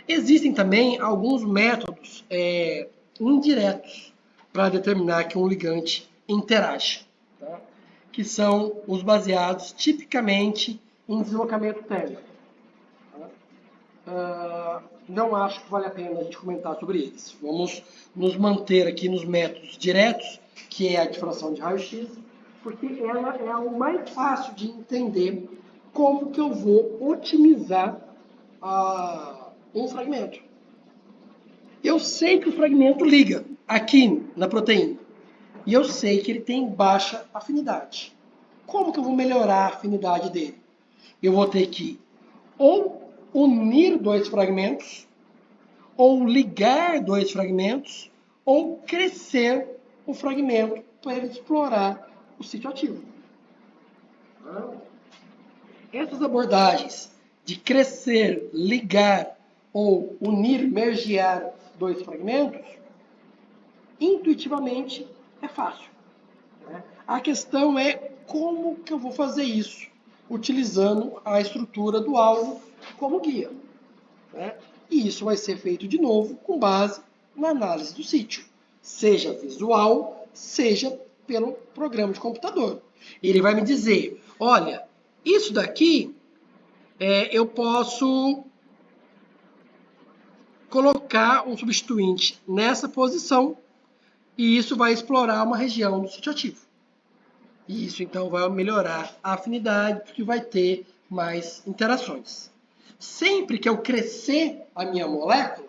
Existem também alguns métodos indiretos para determinar que um ligante interage, tá? Que são os baseados tipicamente em deslocamento térmico. Tá? Não acho que vale a pena a gente comentar sobre eles. Vamos nos manter aqui nos métodos diretos, que é a difração de raio-x, porque ela é o mais fácil de entender como que eu vou otimizar um fragmento. Eu sei que o fragmento liga aqui na proteína. E eu sei que ele tem baixa afinidade. Como que eu vou melhorar a afinidade dele? Eu vou ter que ou unir dois fragmentos, ou ligar dois fragmentos, ou crescer o fragmento para ele explorar o sítio ativo. Essas abordagens de crescer, ligar ou unir, mergear dois fragmentos, intuitivamente é fácil. A questão é como que eu vou fazer isso, utilizando a estrutura do alvo como guia. E isso vai ser feito de novo com base na análise do sítio, seja visual, seja pelo programa de computador. Ele vai me dizer, olha, isso daqui eu posso colocar um substituinte nessa posição e isso vai explorar uma região do sítio ativo. E isso então vai melhorar a afinidade, porque vai ter mais interações. Sempre que eu crescer a minha molécula,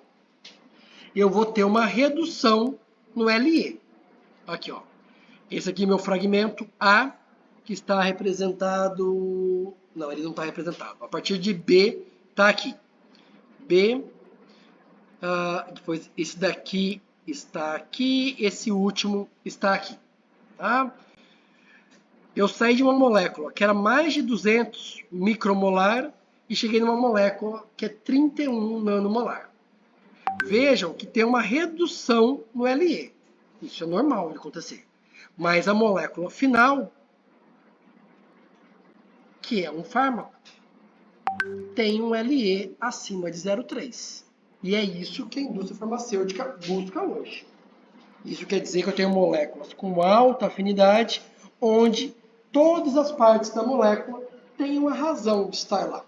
eu vou ter uma redução no LE. Aqui, ó. Esse aqui é meu fragmento A, que está representado... Não, ele não está representado. A partir de B, está aqui. B, depois esse daqui está aqui, esse último está aqui. Tá? Eu saí de uma molécula que era mais de 200 micromolar e cheguei numa molécula que é 31 nanomolar. Vejam que tem uma redução no LE. Isso é normal de acontecer. Mas a molécula final, que é um fármaco, tem um LE acima de 0,3. E é isso que a indústria farmacêutica busca hoje. Isso quer dizer que eu tenho moléculas com alta afinidade, onde todas as partes da molécula têm uma razão de estar lá.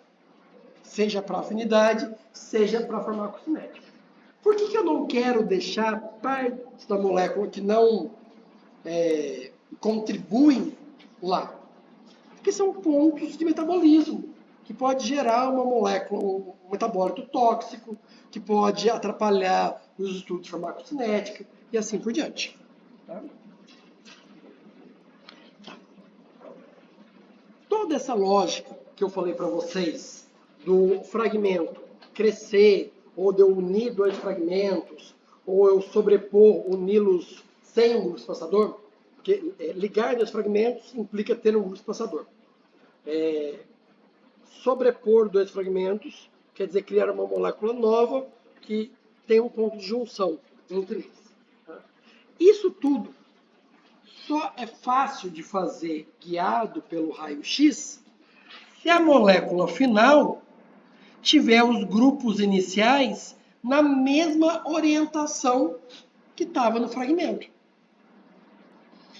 Seja para afinidade, seja para farmacocinética. Por que eu não quero deixar partes da molécula que não contribuem lá? Porque são pontos de metabolismo, que pode gerar uma molécula, um metabólito tóxico, que pode atrapalhar os estudos de farmacocinética e assim por diante. Tá? Toda essa lógica que eu falei para vocês, do fragmento crescer, ou de eu unir dois fragmentos, ou eu sobrepor, uni-los sem um grupo espaçador, porque ligar dois fragmentos implica ter um grupo espaçador. Sobrepor dois fragmentos quer dizer criar uma molécula nova que tem um ponto de junção entre eles. Tá? Isso tudo só é fácil de fazer guiado pelo raio-x se a molécula final tiver os grupos iniciais na mesma orientação que estava no fragmento.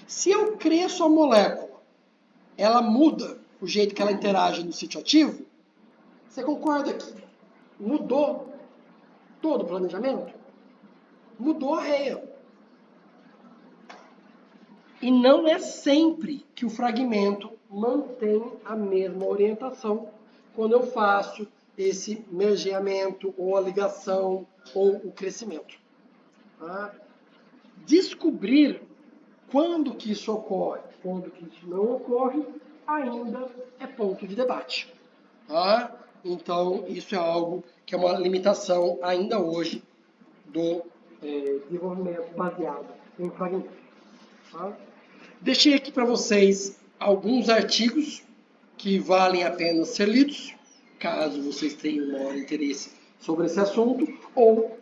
Se eu cresço a molécula, ela muda o jeito que ela interage no sítio ativo, você concorda que mudou todo o planejamento? Mudou a reia. E não é sempre que o fragmento mantém a mesma orientação quando eu faço esse mergeamento, ou a ligação, ou o crescimento. Tá? Descobrir quando que isso ocorre, quando que isso não ocorre, ainda é ponto de debate. Tá? Então, isso é algo que é uma limitação ainda hoje do desenvolvimento baseado em fragmentos. Tá? Deixei aqui para vocês alguns artigos que valem a pena ser lidos, caso vocês tenham maior interesse sobre esse assunto, ou,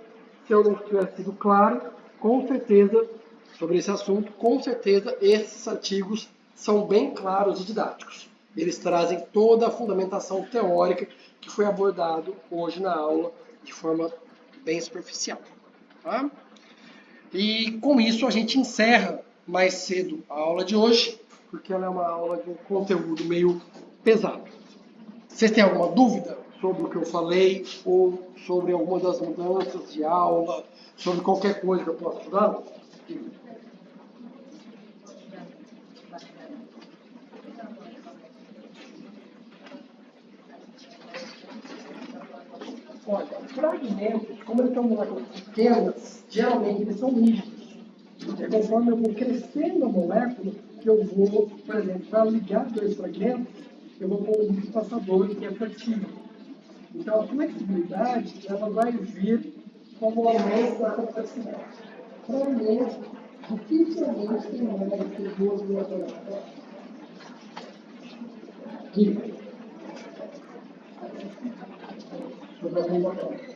se eu não tiver sido claro, com certeza, sobre esse assunto, com certeza esses artigos são bem claros e didáticos. Eles trazem toda a fundamentação teórica que foi abordado hoje na aula de forma bem superficial. Tá? E com isso a gente encerra mais cedo a aula de hoje, porque ela é uma aula de um conteúdo meio pesado. Vocês têm alguma dúvida sobre o que eu falei, ou sobre alguma das mudanças de aula, sobre qualquer coisa que eu possa ajudar? Olha, fragmentos, como eles estão em moléculas pequenas, geralmente eles são rígidos. É conforme eu vou crescendo a molécula, que eu vou, por exemplo, para ligar dois fragmentos, eu vou pôr um espaçador que é flexível. Então, a flexibilidade ela vai vir como aumento da complexidade. Fragmentos dificilmente tem mais que duas moléculas. Diga. Sobre a bomba atômica.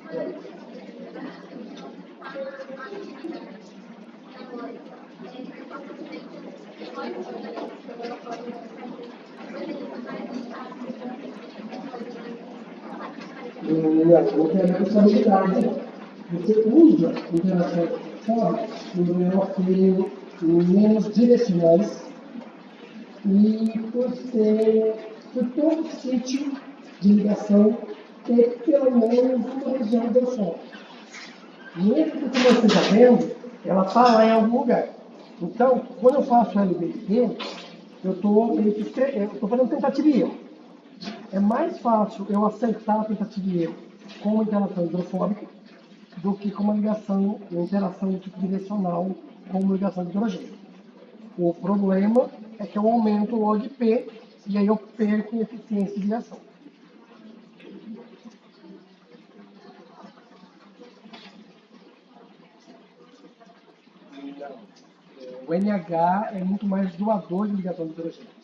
Não tem a responsabilidade. Você usa interações fora no neurofilho, menos direcionais, e por todo sítio de ligação ter pelo menos uma região do som. Mesmo que você esteja vendo, ela está lá em algum lugar. Então, quando eu faço LBD, eu estou fazendo tentativa e erro. É mais fácil eu acertar a tentativa e erro com uma interação hidrofóbica do que com uma interação de tipo direcional com uma ligação de hidrogênio. O problema é que eu aumento o log P e aí eu perco em eficiência de ligação. O NH é muito mais doador de ligação de hidrogênio.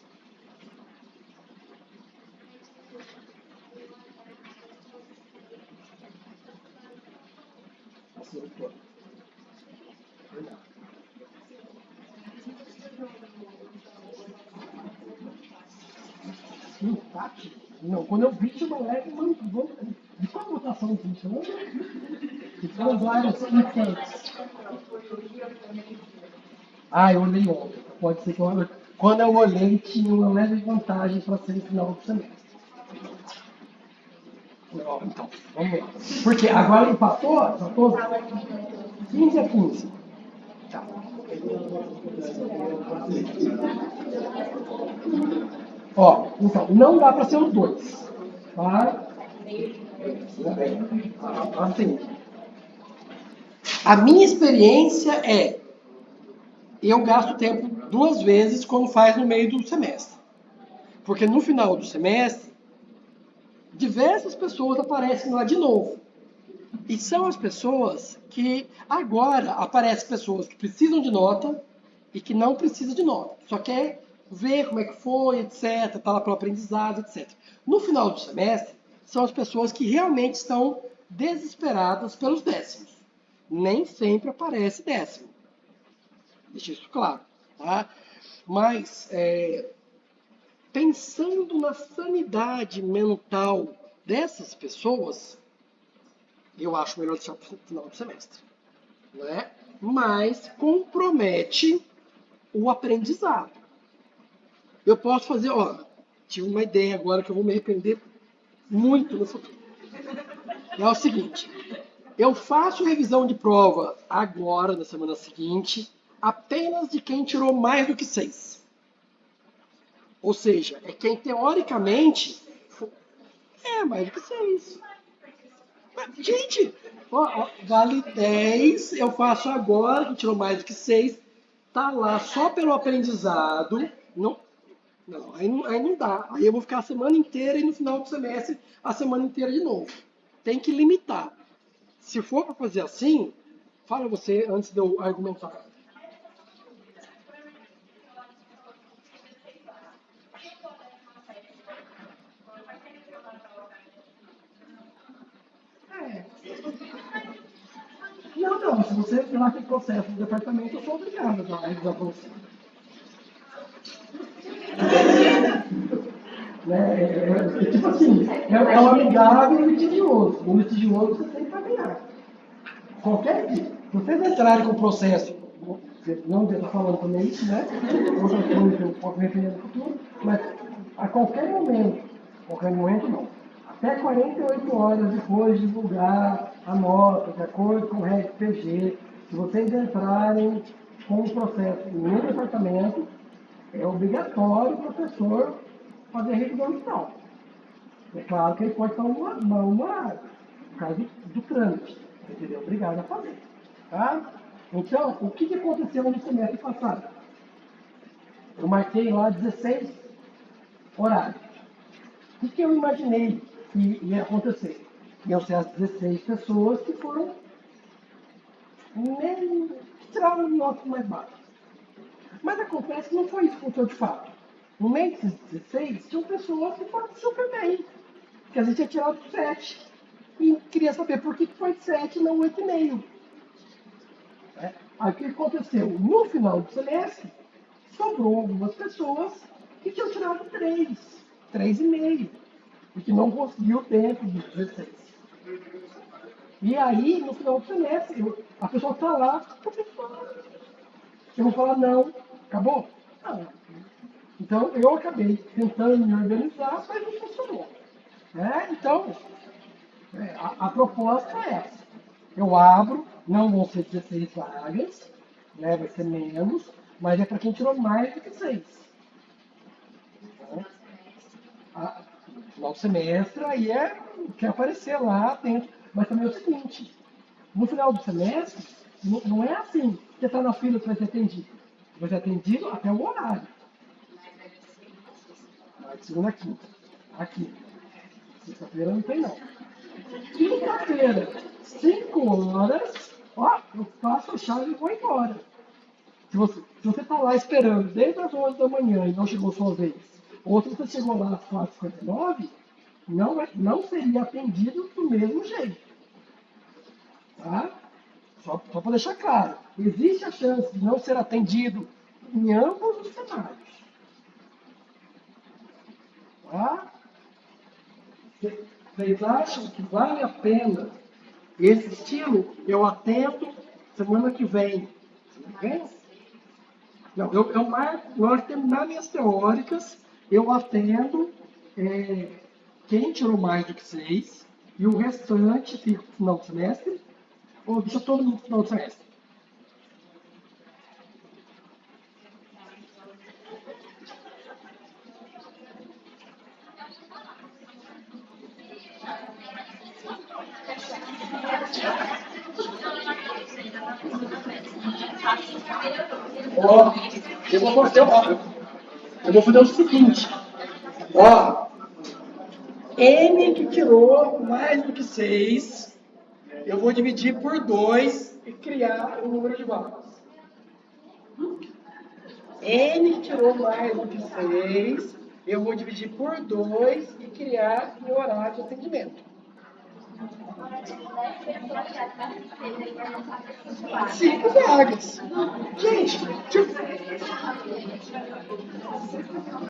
Empate? Não, quando eu vi que uma leve, de qual votação funciona? Então, vários instantes. Eu olhei ontem. Pode ser que quando eu olhei, tinha uma leve vantagem para ser no final do semestre. Então, vamos lá. Porque agora empatou 15 a 15. Tá. Então, não dá para ser os dois. Tá? Assim, a minha experiência é, eu gasto tempo 2 vezes quando faz no meio do semestre. Porque no final do semestre, diversas pessoas aparecem lá de novo. E são as pessoas que agora aparecem pessoas que precisam de nota e que não precisam de nota. Só quer ver como é que foi, etc. Está lá para o aprendizado, etc. No final do semestre, são as pessoas que realmente estão desesperadas pelos décimos. Nem sempre aparece décimo. Deixa isso claro. Tá? Mas, pensando na sanidade mental dessas pessoas, eu acho melhor deixar para o final do semestre. Né? Mas compromete o aprendizado. Eu posso fazer, tive uma ideia agora que eu vou me arrepender muito no futuro. É o seguinte, eu faço revisão de prova agora, na semana seguinte, apenas de quem tirou mais do que 6. Ou seja, é quem teoricamente mais do que 6. Gente, vale 10, eu faço agora, que tirou mais do que 6, tá lá só pelo aprendizado, aí não dá. Aí eu vou ficar a semana inteira e no final do semestre a semana inteira de novo. Tem que limitar. Se for para fazer assim, fala você antes de eu argumentar. Não, se você lá tem processo do departamento, eu sou obrigado a revisar para você. Tipo assim, é um amigável e litigioso. O litigioso você tem que caminhar. Qualquer tipo. Se vocês entrarem com o processo não estou falando também isso, né? Outra coisa que eu posso me arrepender no futuro, mas a qualquer momento não. Até 48 horas depois de divulgar a nota, de acordo com o REGPG, se vocês entrarem com o processo no departamento, é obrigatório o professor fazer a revisão final. É claro que ele pode estar uma por causa do trâmite. Ele é obrigado a fazer. Tá? Então, o que aconteceu no semestre passado? Eu marquei lá 16 horários. O que eu imaginei que ia acontecer? Iam ser as 16 pessoas que foram que tiraram notas mais baixas. Mas acontece que não foi isso que aconteceu de fato. No meio desses 16, tinham pessoas que foram super bem. Que a gente tinha tirado 7. E queria saber por que foi 7 e não 8,5. Aí o que aconteceu? No final do semestre, sobrou algumas pessoas que tinham tirado 3,5. E que não conseguiu dentro dos 16. E aí, no final do semestre, a pessoa está lá, eu vou falar não, acabou? Não. Então, eu acabei tentando me organizar, mas não funcionou. Então, a proposta é essa. Eu abro, não vão ser 16 vagas, né, vai ser menos, mas é para quem tirou mais do que 6. Então, no final do semestre, aí quer aparecer lá dentro. Mas também é o seguinte, no final do semestre, não é assim, você está na fila que vai ser atendido. Vai ser atendido até o horário. De segunda a quinta. Aqui. Sexta-feira não tem não. Quinta-feira, 5 horas, ó, eu passo a chave e vou embora. Se você está lá esperando desde as 11 da manhã e não chegou a sua vez, ou se você chegou lá às 4h59, não seria atendido do mesmo jeito. Tá? Só para deixar claro, existe a chance de não ser atendido em ambos os cenários. Tá? Vocês acham que vale a pena esse estilo? Eu atendo semana que vem. Não, eu marco, na hora de terminar minhas teóricas, eu atendo quem tirou mais do que 6 e o restante fica no final do semestre, ou deixa todo mundo no final do semestre. Ó, eu vou fazer o seguinte. Ó, N que tirou mais do que 6, eu vou dividir por 2 e criar o número de vagas. N que tirou mais do que 6, eu vou dividir por 2 e criar o horário de atendimento. 5 vagas. Gente,